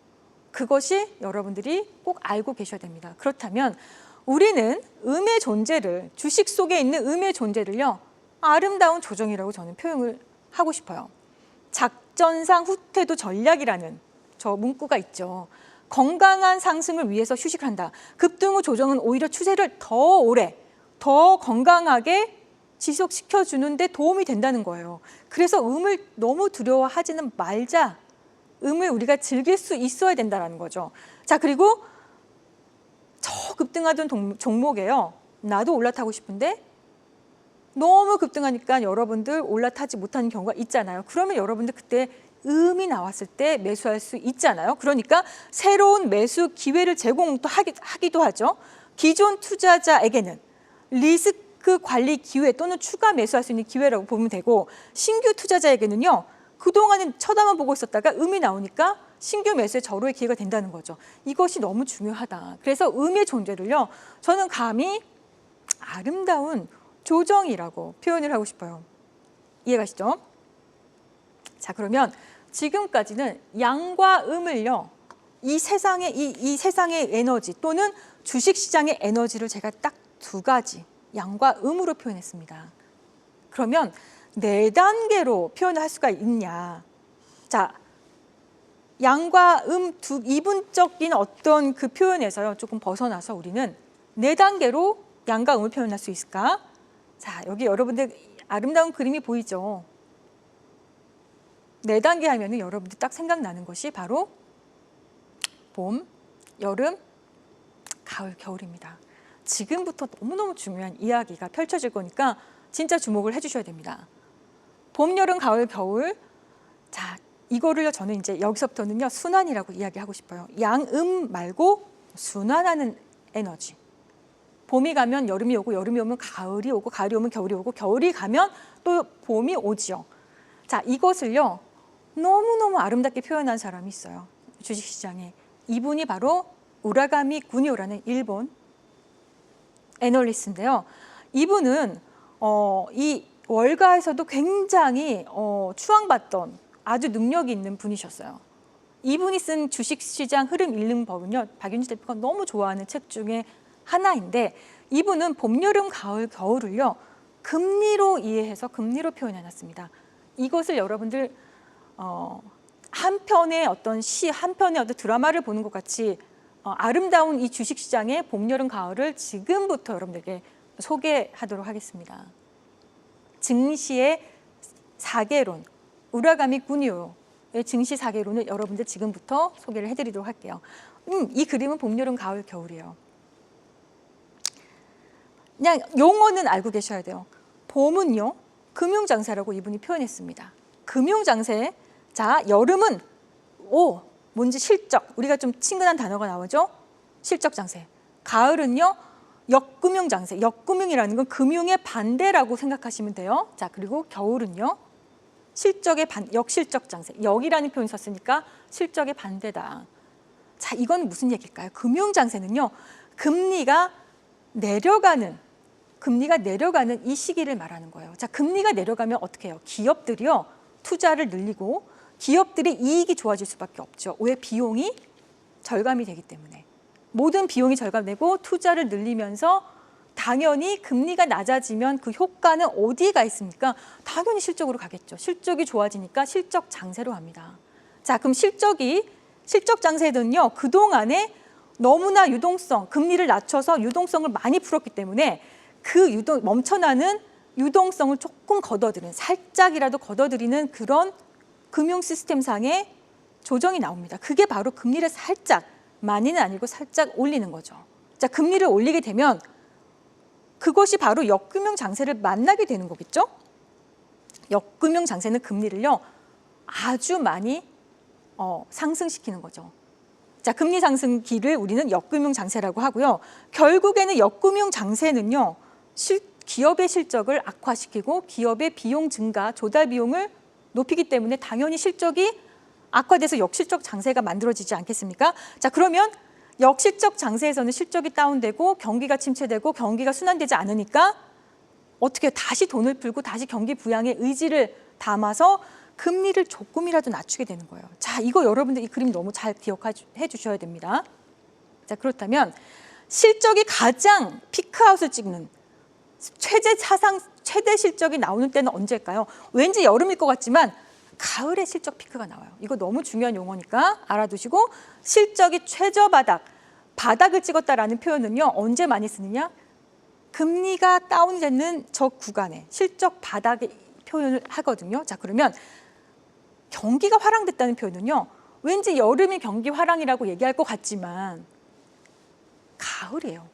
그것이 여러분들이 꼭 알고 계셔야 됩니다. 그렇다면 우리는 음의 존재를, 주식 속에 있는 음의 존재를요. 아름다운 조정이라고 저는 표현을 하고 싶어요. 작전상 후퇴도 전략이라는 저 문구가 있죠. 건강한 상승을 위해서 휴식을 한다. 급등 후 조정은 오히려 추세를 더 오래, 더 건강하게 지속시켜주는 데 도움이 된다는 거예요. 그래서 음을 너무 두려워하지는 말자. 음을 우리가 즐길 수 있어야 된다는 거죠. 자, 그리고 저 급등하던 종목에요. 나도 올라타고 싶은데 너무 급등하니까 여러분들 올라타지 못하는 경우가 있잖아요. 그러면 여러분들 그때 음이 나왔을 때 매수할 수 있잖아요. 그러니까 새로운 매수 기회를 제공도 하기도 하죠. 기존 투자자에게는 리스크 관리 기회 또는 추가 매수할 수 있는 기회라고 보면 되고 신규 투자자에게는요. 그동안은 쳐다만 보고 있었다가 음이 나오니까 신규 매수의 절호의 기회가 된다는 거죠. 이것이 너무 중요하다. 그래서 음의 존재를요. 저는 감히 아름다운 조정이라고 표현을 하고 싶어요. 이해가시죠? 자, 그러면 지금까지는 양과 음을요. 이 세상의 에너지 또는 주식시장의 에너지를 제가 딱 2가지 양과 음으로 표현했습니다. 그러면 4단계로 표현을 할 수가 있냐. 자, 양과 이분적인 어떤 그 표현에서요. 조금 벗어나서 우리는 4단계로 양과 음을 표현할 수 있을까? 자, 여기 여러분들 아름다운 그림이 보이죠? 4단계 하면은 여러분들 딱 생각나는 것이 바로 봄, 여름, 가을, 겨울입니다. 지금부터 너무너무 중요한 이야기가 펼쳐질 거니까 진짜 주목을 해주셔야 됩니다. 봄, 여름, 가을, 겨울. 자, 이거를요 저는 이제 여기서부터는요 순환이라고 이야기하고 싶어요. 양음 말고 순환하는 에너지. 봄이 가면 여름이 오고 여름이 오면 가을이 오고 가을이 오면 겨울이 오고 겨울이 가면 또 봄이 오지요. 자, 이것을요 너무너무 아름답게 표현한 사람이 있어요. 주식시장에. 이분이 바로 우라가미 구니오라는 일본 애널리스트인데요. 이분은 이 월가에서도 굉장히 추앙받던 아주 능력이 있는 분이셨어요. 이분이 쓴 주식시장 흐름 읽는 법은요, 박윤지 대표가 너무 좋아하는 책 중에 하나인데, 이분은 봄, 여름, 가을, 겨울을요 금리로 이해해서 금리로 표현해놨습니다. 이것을 여러분들 한 편의 어떤 시, 한 편의 어떤 드라마를 보는 것 같이 아름다운 이 주식시장의 봄, 여름, 가을을 지금부터 여러분들에게 소개하도록 하겠습니다. 증시의 4개론, 우라가미 군요의 증시 4개론을 여러분들 지금부터 소개를 해드리도록 할게요. 이 그림은 봄, 여름, 가을, 겨울이에요. 그냥 용어는 알고 계셔야 돼요. 봄은요, 금융장세라고 이분이 표현했습니다. 금융장세. 자, 여름은 뭔지 실적. 우리가 좀 친근한 단어가 나오죠? 실적장세. 가을은요, 역금융장세. 역금융이라는 건 금융의 반대라고 생각하시면 돼요. 자, 그리고 겨울은요, 실적의 역실적장세. 역이라는 표현이 썼으니까 실적의 반대다. 자, 이건 무슨 얘기일까요? 금융장세는요, 금리가 내려가는 이 시기를 말하는 거예요. 자, 금리가 내려가면 어떻게 해요? 기업들이요, 투자를 늘리고 기업들의 이익이 좋아질 수밖에 없죠. 왜? 비용이 절감이 되기 때문에. 모든 비용이 절감되고 투자를 늘리면서 당연히 금리가 낮아지면 그 효과는 어디에 가 있습니까? 당연히 실적으로 가겠죠. 실적이 좋아지니까 실적 장세로 갑니다. 자, 그럼 실적 장세는요, 그동안에 너무나 금리를 낮춰서 유동성을 많이 풀었기 때문에 그 멈춰나는 유동성을 조금 살짝이라도 걷어들이는 그런 금융 시스템상의 조정이 나옵니다. 그게 바로 금리를 살짝, 많이는 아니고 살짝 올리는 거죠. 자, 금리를 올리게 되면 그것이 바로 역금융 장세를 만나게 되는 거겠죠? 역금융 장세는 금리를요, 아주 많이 상승시키는 거죠. 자, 금리 상승기를 우리는 역금융 장세라고 하고요. 결국에는 역금융 장세는요, 기업의 실적을 악화시키고 기업의 비용 증가, 조달 비용을 높이기 때문에 당연히 실적이 악화돼서 역실적 장세가 만들어지지 않겠습니까? 자, 그러면 역실적 장세에서는 실적이 다운되고 경기가 침체되고 경기가 순환되지 않으니까 어떻게 다시 돈을 풀고 다시 경기 부양에 의지를 담아서 금리를 조금이라도 낮추게 되는 거예요. 자, 이거 여러분들 이 그림 너무 잘 기억해 주셔야 됩니다. 자, 그렇다면 실적이 가장 피크아웃을 찍는 최대 실적이 나오는 때는 언제일까요? 왠지 여름일 것 같지만 가을에 실적 피크가 나와요. 이거 너무 중요한 용어니까 알아두시고, 실적이 바닥을 찍었다라는 표현은요, 언제 많이 쓰느냐? 금리가 다운되는 저 구간에 실적 바닥의 표현을 하거든요. 자, 그러면 경기가 화랑됐다는 표현은요, 왠지 여름이 경기 화랑이라고 얘기할 것 같지만 가을이에요.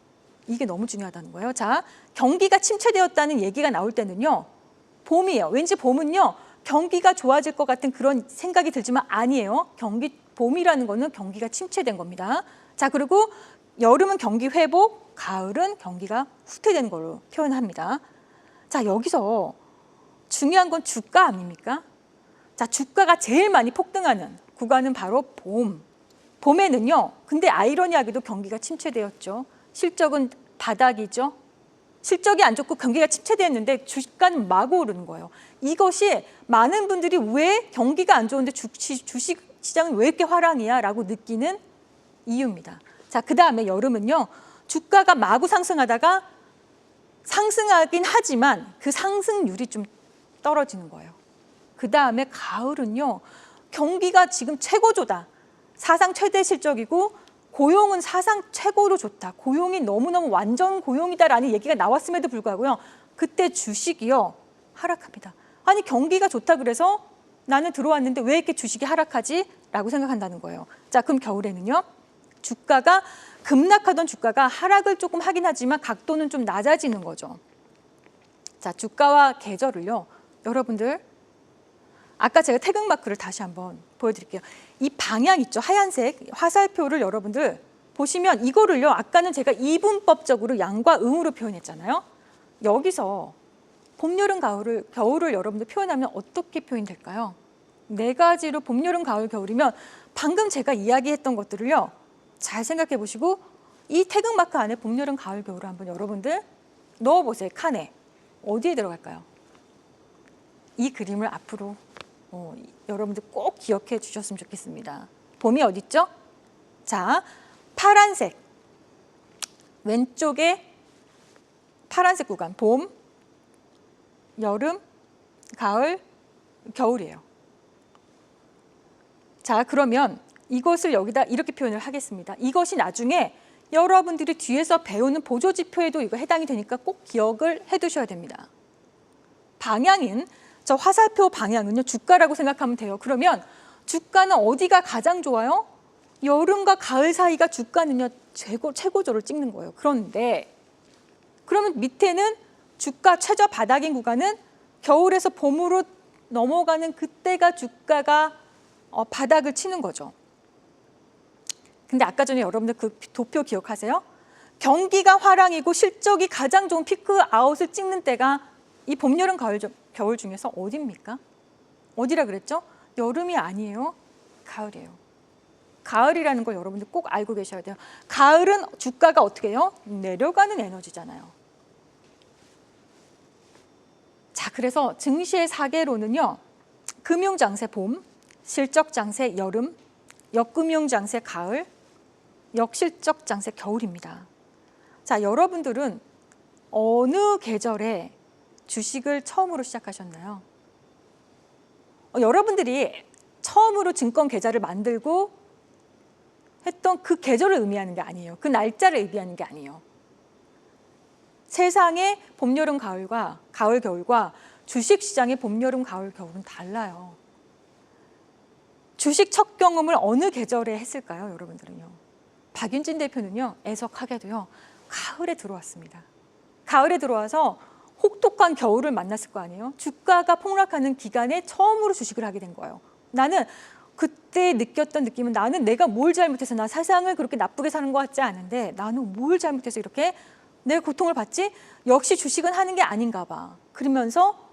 이게 너무 중요하다는 거예요. 자, 경기가 침체되었다는 얘기가 나올 때는요, 봄이에요. 왠지 봄은요, 경기가 좋아질 것 같은 그런 생각이 들지만 아니에요. 봄이라는 거는 경기가 침체된 겁니다. 자, 그리고 여름은 경기 회복, 가을은 경기가 후퇴되는 걸로 표현합니다. 자, 여기서 중요한 건 주가 아닙니까? 자, 주가가 제일 많이 폭등하는 구간은 바로 봄에는요, 근데 아이러니하게도 경기가 침체되었죠. 실적은 바닥이죠. 실적이 안 좋고 경기가 침체되었는데 주가는 마구 오르는 거예요. 이것이 많은 분들이 왜 경기가 안 좋은데 주식시장은 왜 이렇게 화랑이야? 라고 느끼는 이유입니다. 자, 그 다음에 여름은요, 주가가 마구 상승하다가 상승하긴 하지만 그 상승률이 좀 떨어지는 거예요. 그 다음에 가을은요, 경기가 지금 최고조다. 사상 최대 실적이고 고용은 사상 최고로 좋다. 고용이 너무너무 완전 고용이다라는 얘기가 나왔음에도 불구하고요, 그때 주식이요, 하락합니다. 아니, 경기가 좋다 그래서 나는 들어왔는데 왜 이렇게 주식이 하락하지? 라고 생각한다는 거예요. 자, 그럼 겨울에는요, 급락하던 주가가 하락을 조금 하긴 하지만 각도는 좀 낮아지는 거죠. 자, 주가와 계절을요, 여러분들 아까 제가 태극마크를 다시 한번 보여드릴게요. 이 방향 있죠? 하얀색 화살표를 여러분들 보시면 이거를요, 아까는 제가 이분법적으로 양과 음으로 표현했잖아요. 여기서 봄, 여름, 겨울을 여러분들 표현하면 어떻게 표현될까요? 네 가지로 봄, 여름, 가을, 겨울이면 방금 제가 이야기했던 것들을요, 잘 생각해 보시고 이 태극마크 안에 봄, 여름, 가을, 겨울을 한번 여러분들 넣어보세요. 칸에. 어디에 들어갈까요? 이 그림을 앞으로 여러분들 꼭 기억해 주셨으면 좋겠습니다. 봄이 어디 있죠? 자, 파란색 왼쪽에 파란색 구간 봄, 여름, 가을, 겨울이에요. 자, 그러면 이것을 여기다 이렇게 표현을 하겠습니다. 이것이 나중에 여러분들이 뒤에서 배우는 보조지표에도 이거 해당이 되니까 꼭 기억을 해두셔야 됩니다. 방향인 저 화살표 방향은요 주가라고 생각하면 돼요. 그러면 주가는 어디가 가장 좋아요? 여름과 가을 사이가 주가는요 최고조를 찍는 거예요. 그런데 그러면 밑에는 주가 최저 바닥인 구간은 겨울에서 봄으로 넘어가는 그때가 주가가 바닥을 치는 거죠. 근데 아까 전에 여러분들 그 도표 기억하세요? 경기가 화랑이고 실적이 가장 좋은 피크 아웃을 찍는 때가 이 봄, 여름, 겨울 중에서 어디입니까? 어디라 그랬죠? 여름이 아니에요. 가을이에요. 가을이라는 걸 여러분들 꼭 알고 계셔야 돼요. 가을은 주가가 어떻게 해요? 내려가는 에너지잖아요. 자, 그래서 증시의 4개로는요. 금융장세 봄, 실적장세 여름, 역금융장세 가을, 역실적장세 겨울입니다. 자, 여러분들은 어느 계절에 주식을 처음으로 시작하셨나요? 여러분들이 처음으로 증권 계좌를 만들고 했던 그 계절을 의미하는 게 아니에요. 그 날짜를 의미하는 게 아니에요. 세상의 봄, 여름, 가을과 가을, 겨울과 주식시장의 봄, 여름, 가을, 겨울은 달라요. 주식 첫 경험을 어느 계절에 했을까요, 여러분들은요? 박윤진 대표는요, 애석하게도요, 가을에 들어왔습니다. 가을에 들어와서 혹독한 겨울을 만났을 거 아니에요? 주가가 폭락하는 기간에 처음으로 주식을 하게 된 거예요. 나는 그때 느꼈던 느낌은 나는 내가 뭘 잘못해서 나 세상을 그렇게 나쁘게 사는 것 같지 않은데 나는 뭘 잘못해서 이렇게 내 고통을 받지? 역시 주식은 하는 게 아닌가 봐. 그러면서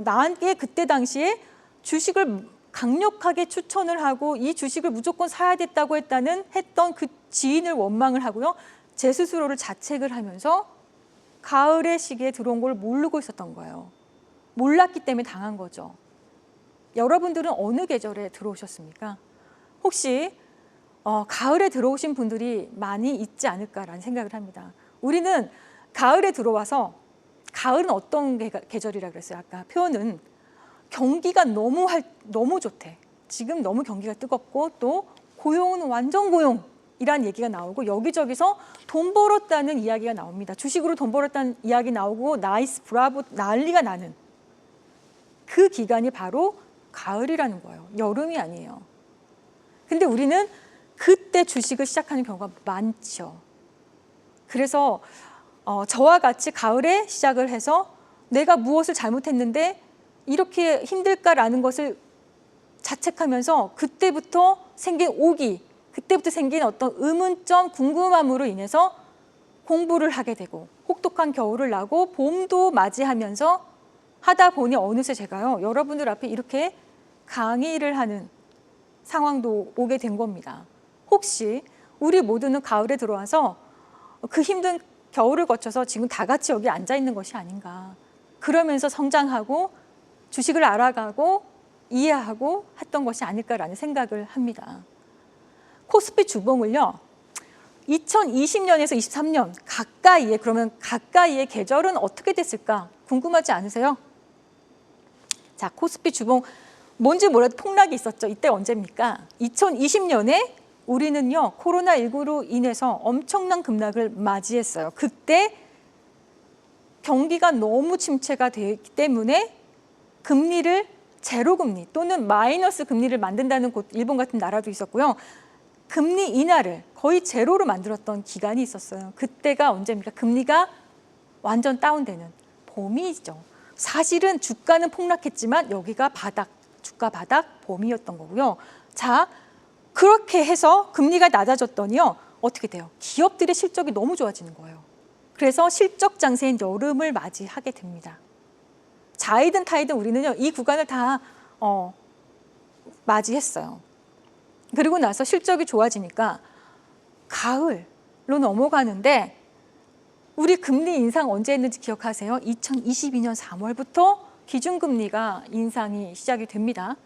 나한테 그때 당시에 주식을 강력하게 추천을 하고 이 주식을 무조건 사야 됐다고 했던 그 지인을 원망을 하고요. 제 스스로를 자책을 하면서 가을의 시기에 들어온 걸 모르고 있었던 거예요. 몰랐기 때문에 당한 거죠. 여러분들은 어느 계절에 들어오셨습니까? 혹시 가을에 들어오신 분들이 많이 있지 않을까라는 생각을 합니다. 우리는 가을에 들어와서 가을은 어떤 계절이라 그랬어요? 아까 표현은 경기가 너무 좋대. 지금 너무 경기가 뜨겁고 또 고용은 완전 고용이라는 얘기가 나오고 여기저기서 돈 벌었다는 이야기가 나옵니다. 주식으로 돈 벌었다는 이야기 나오고 나이스 브라보 난리가 나는 그 기간이 바로 가을이라는 거예요. 여름이 아니에요. 근데 우리는 그때 주식을 시작하는 경우가 많죠. 그래서 저와 같이 가을에 시작을 해서 내가 무엇을 잘못했는데 이렇게 힘들까라는 것을 자책하면서 그때부터 생긴 오기, 그때부터 생긴 어떤 의문점, 궁금함으로 인해서 공부를 하게 되고 혹독한 겨울을 나고 봄도 맞이하면서 하다 보니 어느새 제가요 여러분들 앞에 이렇게 강의를 하는 상황도 오게 된 겁니다. 혹시 우리 모두는 가을에 들어와서 그 힘든 겨울을 거쳐서 지금 다 같이 여기 앉아 있는 것이 아닌가. 그러면서 성장하고 주식을 알아가고 이해하고 했던 것이 아닐까라는 생각을 합니다. 코스피 주봉을요. 2020년에서 23년 가까이의 계절은 어떻게 됐을까 궁금하지 않으세요? 자, 코스피 주봉 뭔지 몰라도 폭락이 있었죠. 이때 언제입니까? 2020년에 우리는요 코로나19로 인해서 엄청난 급락을 맞이했어요. 그때 경기가 너무 침체가 되기 때문에 금리를 제로 금리 또는 마이너스 금리를 만든다는 곳 일본 같은 나라도 있었고요. 금리 인하를 거의 제로로 만들었던 기간이 있었어요. 그때가 언제입니까? 금리가 완전 다운되는 봄이죠. 사실은 주가는 폭락했지만 여기가 주가 바닥 봄이었던 거고요. 자, 그렇게 해서 금리가 낮아졌더니요. 어떻게 돼요? 기업들의 실적이 너무 좋아지는 거예요. 그래서 실적 장세인 여름을 맞이하게 됩니다. 자이든 타이든 우리는요. 이 구간을 다 맞이했어요. 그리고 나서 실적이 좋아지니까 가을로 넘어가는데 우리 금리 인상 언제 했는지 기억하세요? 2022년 3월부터 기준금리가 인상이 시작이 됩니다.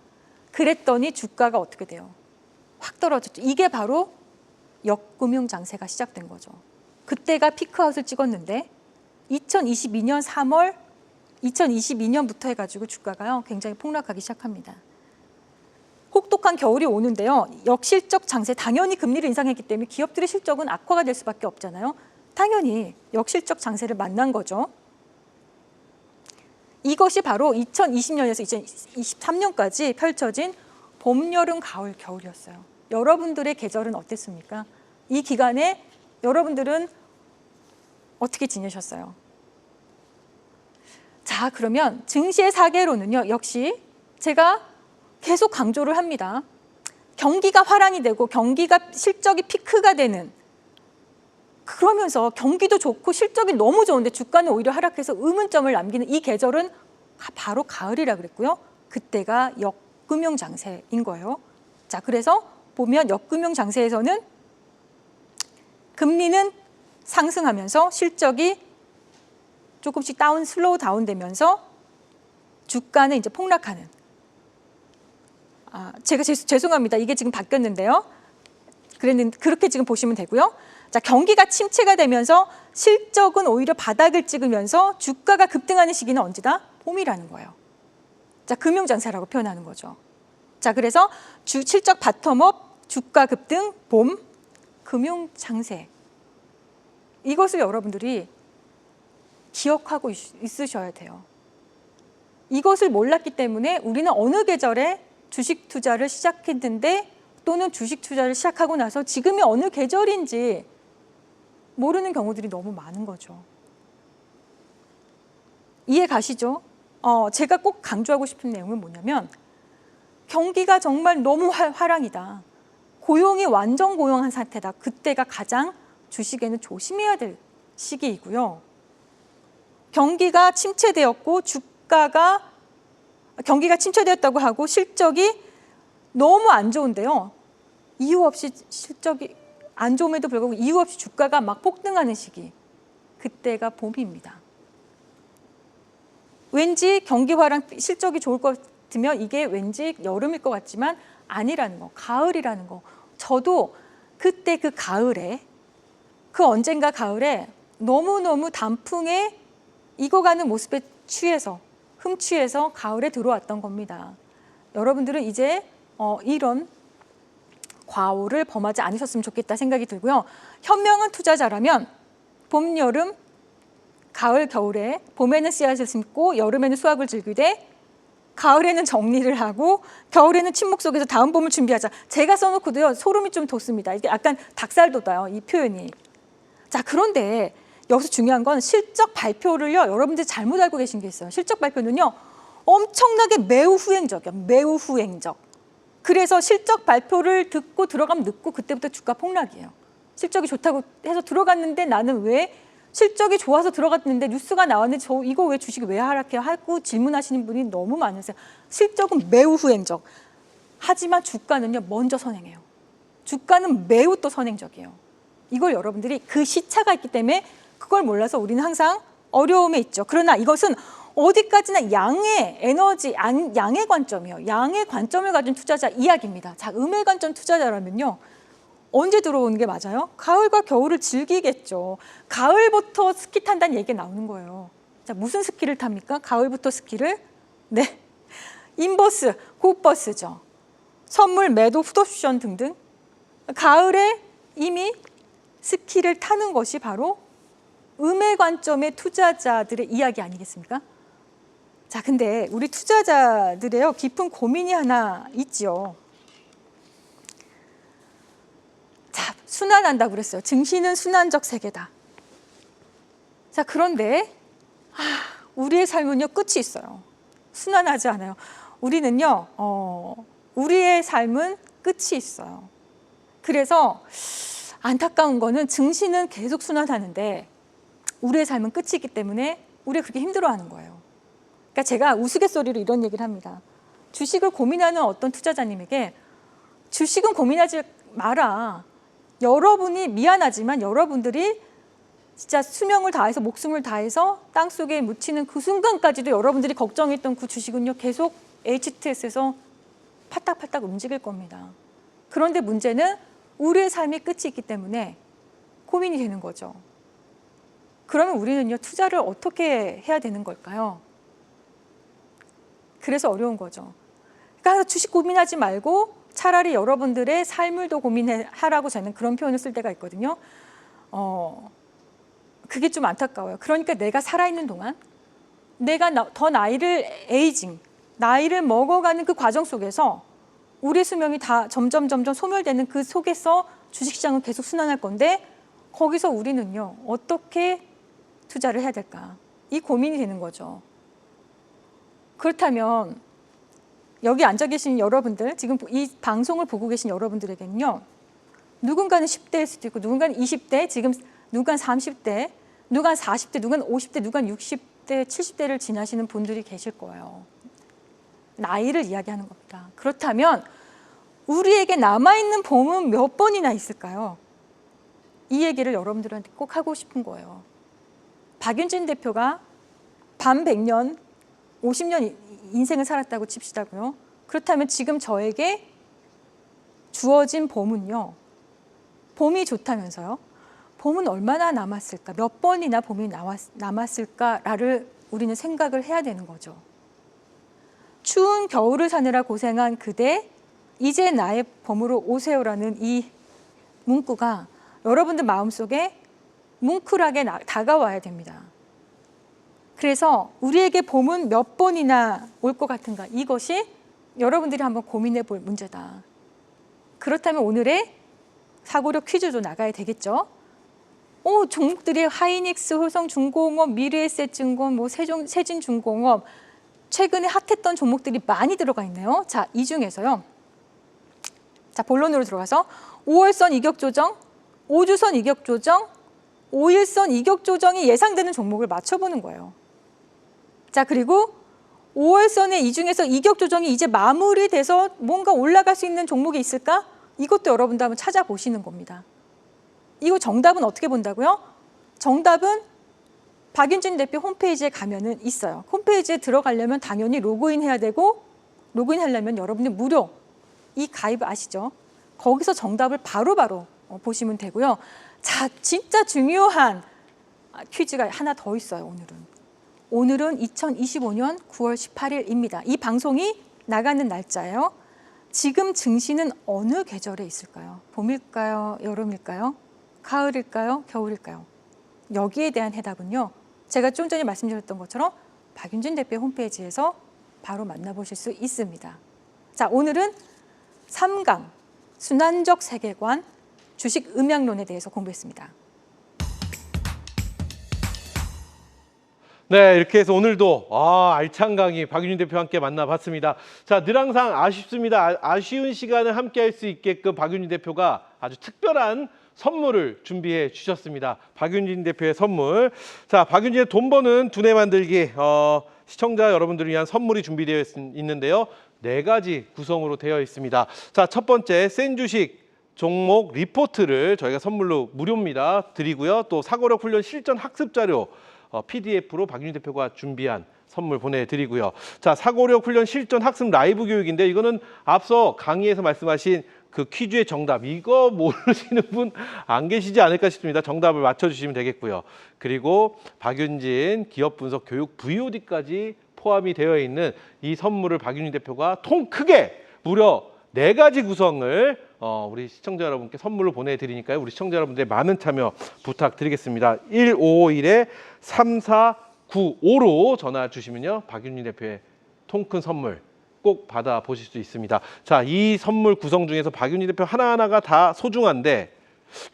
그랬더니 주가가 어떻게 돼요? 확 떨어졌죠. 이게 바로 역금융 장세가 시작된 거죠. 그때가 피크아웃을 찍었는데 2022년 3월 2022년부터 해가지고 주가가요 굉장히 폭락하기 시작합니다. 혹독한 겨울이 오는데요. 역실적 장세, 당연히 금리를 인상했기 때문에 기업들의 실적은 악화가 될 수밖에 없잖아요. 당연히 역실적 장세를 만난 거죠. 이것이 바로 2020년에서 2023년까지 펼쳐진 봄, 여름, 가을, 겨울이었어요. 여러분들의 계절은 어땠습니까? 이 기간에 여러분들은 어떻게 지내셨어요? 자, 그러면 증시의 4개로는요. 역시 제가 계속 강조를 합니다. 경기가 화랑이 되고 경기가 실적이 피크가 되는 그러면서 경기도 좋고 실적이 너무 좋은데 주가는 오히려 하락해서 의문점을 남기는 이 계절은 바로 가을이라 그랬고요. 그때가 역금융 장세인 거예요. 자, 그래서 보면 역금융 장세에서는 금리는 상승하면서 실적이 조금씩 슬로우 다운되면서 주가는 이제 폭락하는. 제가 죄송합니다. 이게 지금 바뀌었는데요. 그렇게 지금 보시면 되고요. 자, 경기가 침체가 되면서 실적은 오히려 바닥을 찍으면서 주가가 급등하는 시기는 언제다? 봄이라는 거예요. 자, 금융장세라고 표현하는 거죠. 자, 그래서 실적 바텀업, 주가 급등, 봄, 금융장세. 이것을 여러분들이 기억하고 있으셔야 돼요. 이것을 몰랐기 때문에 우리는 어느 계절에 주식 투자를 시작했는데 또는 주식 투자를 시작하고 나서 지금이 어느 계절인지 모르는 경우들이 너무 많은 거죠. 이해 가시죠? 제가 꼭 강조하고 싶은 내용은 뭐냐면 경기가 정말 너무 화랑이다. 고용이 완전 고용한 상태다. 그때가 가장 주식에는 조심해야 될 시기이고요. 경기가 침체되었고 경기가 침체되었다고 하고 실적이 너무 안 좋은데요. 이유 없이 실적이 안 좋음에도 불구하고 이유 없이 주가가 막 폭등하는 시기. 그때가 봄입니다. 왠지 경기 화랑 실적이 좋을 것 같으면 이게 왠지 여름일 것 같지만 아니라는 거. 가을이라는 거. 저도 그때 그 가을에 언젠가 가을에 너무너무 단풍에 익어가는 모습에 흠취해서 가을에 들어왔던 겁니다. 여러분들은 이제 이런 과오를 범하지 않으셨으면 좋겠다 생각이 들고요. 현명한 투자자라면 봄, 여름, 가을, 겨울에 봄에는 씨앗을 심고 여름에는 수확을 즐기되 가을에는 정리를 하고 겨울에는 침묵 속에서 다음 봄을 준비하자. 제가 써놓고도요. 소름이 좀 돋습니다. 이게 약간 닭살 돋아요. 이 표현이. 자, 그런데 여기서 중요한 건 실적 발표를요. 여러분들이 잘못 알고 계신 게 있어요. 실적 발표는요. 엄청나게 매우 후행적이에요. 매우 후행적. 그래서 실적 발표를 듣고 들어가면 늦고 그때부터 주가 폭락이에요. 실적이 좋다고 해서 들어갔는데 나는 왜 실적이 좋아서 들어갔는데 뉴스가 나왔는데 이거 왜 주식이 왜 하락해요? 하고 질문하시는 분이 너무 많으세요. 실적은 매우 후행적. 하지만 주가는요. 먼저 선행해요. 주가는 매우 또 선행적이에요. 이걸 여러분들이 그 시차가 있기 때문에 그걸 몰라서 우리는 항상 어려움에 있죠. 그러나 이것은 어디까지나 양의 에너지, 양의 관점이에요. 양의 관점을 가진 투자자 이야기입니다. 자, 음의 관점 투자자라면요. 언제 들어오는 게 맞아요? 가을과 겨울을 즐기겠죠. 가을부터 스키 탄다는 얘기가 나오는 거예요. 자, 무슨 스키를 탑니까? 가을부터 스키를? 네. 인버스, 굿버스죠. 선물, 매도, 풋옵션 등등. 가을에 이미 스키를 타는 것이 바로 음의 관점의 투자자들의 이야기 아니겠습니까? 자, 근데 우리 투자자들의 깊은 고민이 하나 있죠. 자, 순환한다고 그랬어요. 증시는 순환적 세계다. 자, 그런데 우리의 삶은요, 끝이 있어요. 순환하지 않아요. 우리는요, 우리의 삶은 끝이 있어요. 그래서 안타까운 거는 증시는 계속 순환하는데 우리의 삶은 끝이 있기 때문에 우리가 그렇게 힘들어하는 거예요. 그러니까 제가 우스갯소리로 이런 얘기를 합니다. 주식을 고민하는 어떤 투자자님에게 주식은 고민하지 마라. 여러분이 미안하지만 여러분들이 진짜 수명을 다해서 목숨을 다해서 땅속에 묻히는 그 순간까지도 여러분들이 걱정했던 그 주식은요 계속 HTS에서 팔딱팔딱 움직일 겁니다. 그런데 문제는 우리의 삶이 끝이 있기 때문에 고민이 되는 거죠. 그러면 우리는요 투자를 어떻게 해야 되는 걸까요? 그래서 어려운 거죠. 그러니까 주식 고민하지 말고 차라리 여러분들의 삶을 더 고민하라고 저는 그런 표현을 쓸 때가 있거든요. 그게 좀 안타까워요. 그러니까 내가 살아있는 동안 내가 더 나이를 먹어가는 그 과정 속에서 우리 수명이 다 점점 소멸되는 그 속에서 주식시장은 계속 순환할 건데 거기서 우리는요 어떻게 투자를 해야 될까? 이 고민이 되는 거죠. 그렇다면 여기 앉아 계신 여러분들, 지금 이 방송을 보고 계신 여러분들에게는요 누군가는 10대일 수도 있고 누군가는 20대, 지금 누군가는 30대, 누군가는 40대, 누군가는 50대, 누군가는 60대, 70대를 지나시는 분들이 계실 거예요. 나이를 이야기하는 겁니다. 그렇다면 우리에게 남아있는 봄은 몇 번이나 있을까요? 이 얘기를 여러분들한테 꼭 하고 싶은 거예요. 박윤진 대표가 반 100년, 50년 인생을 살았다고 칩시다고요. 그렇다면 지금 저에게 주어진 봄은요. 봄이 좋다면서요. 봄은 얼마나 남았을까? 몇 번이나 봄이 남았을까를 우리는 생각을 해야 되는 거죠. 추운 겨울을 사느라 고생한 그대, 이제 나의 봄으로 오세요라는 이 문구가 여러분들 마음속에 뭉클하게 다가와야 됩니다. 그래서 우리에게 봄은 몇 번이나 올 것 같은가? 이것이 여러분들이 한번 고민해 볼 문제다. 그렇다면 오늘의 사고력 퀴즈도 나가야 되겠죠? 종목들이 하이닉스, 효성중공업, 미래에셋증권, 세진중공업 최근에 핫했던 종목들이 많이 들어가 있네요. 자, 이 중에서요. 자, 본론으로 들어가서 5월선 이격 조정, 5주선 이격 조정, 5일선 이격 조정이 예상되는 종목을 맞춰보는 거예요. 자, 그리고 5월선의 이 중에서 이격 조정이 이제 마무리돼서 뭔가 올라갈 수 있는 종목이 있을까? 이것도 여러분들 한번 찾아보시는 겁니다. 이거 정답은 어떻게 본다고요? 정답은 박윤진 대표 홈페이지에 가면은 있어요. 홈페이지에 들어가려면 당연히 로그인해야 되고 로그인하려면 여러분들 무료 이 가입 아시죠? 거기서 정답을 바로바로 보시면 되고요. 자, 진짜 중요한 퀴즈가 하나 더 있어요. 오늘은 2025년 9월 18일입니다. 이 방송이 나가는 날짜예요. 지금 증시는 어느 계절에 있을까요? 봄일까요? 여름일까요? 가을일까요? 겨울일까요? 여기에 대한 해답은요. 제가 좀 전에 말씀드렸던 것처럼 박윤진 대표 홈페이지에서 바로 만나보실 수 있습니다. 자, 오늘은 3강 순환적 세계관 주식 음양론에 대해서 공부했습니다. 네, 이렇게 해서 오늘도 알찬 강의 박윤진 대표와 함께 만나봤습니다. 자, 늘 항상 아쉽습니다. 아쉬운 시간을 함께 할 수 있게끔 박윤진 대표가 아주 특별한 선물을 준비해 주셨습니다. 박윤진 대표의 선물. 자, 박윤진의 돈 버는 두뇌 만들기 시청자 여러분들을 위한 선물이 준비되어 있는데요. 4가지 구성으로 되어 있습니다. 자, 첫 번째 센 주식 종목 리포트를 저희가 선물로 무료입니다. 드리고요. 또 사고력 훈련 실전 학습 자료 PDF로 박윤진 대표가 준비한 선물 보내드리고요. 자, 사고력 훈련 실전 학습 라이브 교육인데 이거는 앞서 강의에서 말씀하신 그 퀴즈의 정답 이거 모르시는 분 안 계시지 않을까 싶습니다. 정답을 맞춰주시면 되겠고요. 그리고 박윤진 기업 분석 교육 VOD까지 포함이 되어 있는 이 선물을 박윤진 대표가 통 크게 무려 4가지 구성을 우리 시청자 여러분께 선물로 보내드리니까요. 우리 시청자 여러분들의 많은 참여 부탁드리겠습니다. 1551-3495로 전화 주시면요. 박윤진 대표의 통 큰 선물 꼭 받아보실 수 있습니다. 자, 이 선물 구성 중에서 박윤진 대표 하나하나가 다 소중한데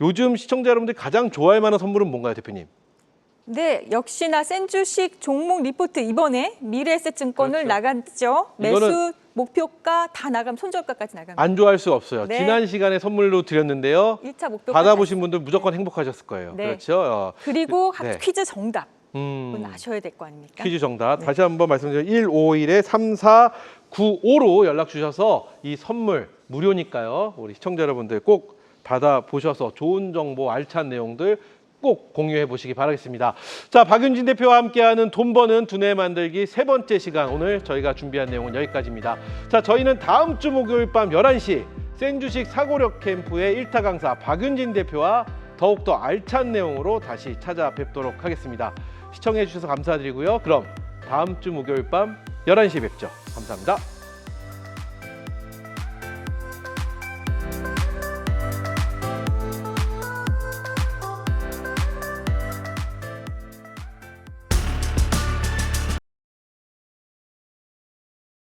요즘 시청자 여러분들이 가장 좋아할 만한 선물은 뭔가요, 대표님? 네, 역시나 센 주식 종목 리포트 이번에 미래에셋증권을 그렇죠. 나갔죠. 매수 목표가 다 나가면 손절가까지 나갑니다. 안 좋아할 수 없어요. 네. 지난 시간에 선물로 드렸는데요. 1차 목표 받아보신 분들 무조건 행복하셨을 거예요. 네. 그렇죠? 그리고 네. 퀴즈 정답. 아셔야 될 거 아닙니까? 퀴즈 정답 네. 다시 한번 말씀드리면 151-3495로 연락 주셔서 이 선물 무료니까요. 우리 시청자 여러분들 꼭 받아보셔서 좋은 정보 알찬 내용들 꼭 공유해 보시기 바라겠습니다. 자, 박윤진 대표와 함께하는 돈 버는 두뇌 만들기 3번째 시간, 오늘 저희가 준비한 내용은 여기까지입니다. 자, 저희는 다음 주 목요일 밤 11시 센주식 사고력 캠프의 1타 강사 박윤진 대표와 더욱더 알찬 내용으로 다시 찾아뵙도록 하겠습니다. 시청해 주셔서 감사드리고요. 그럼 다음 주 목요일 밤 11시에 뵙죠. 감사합니다.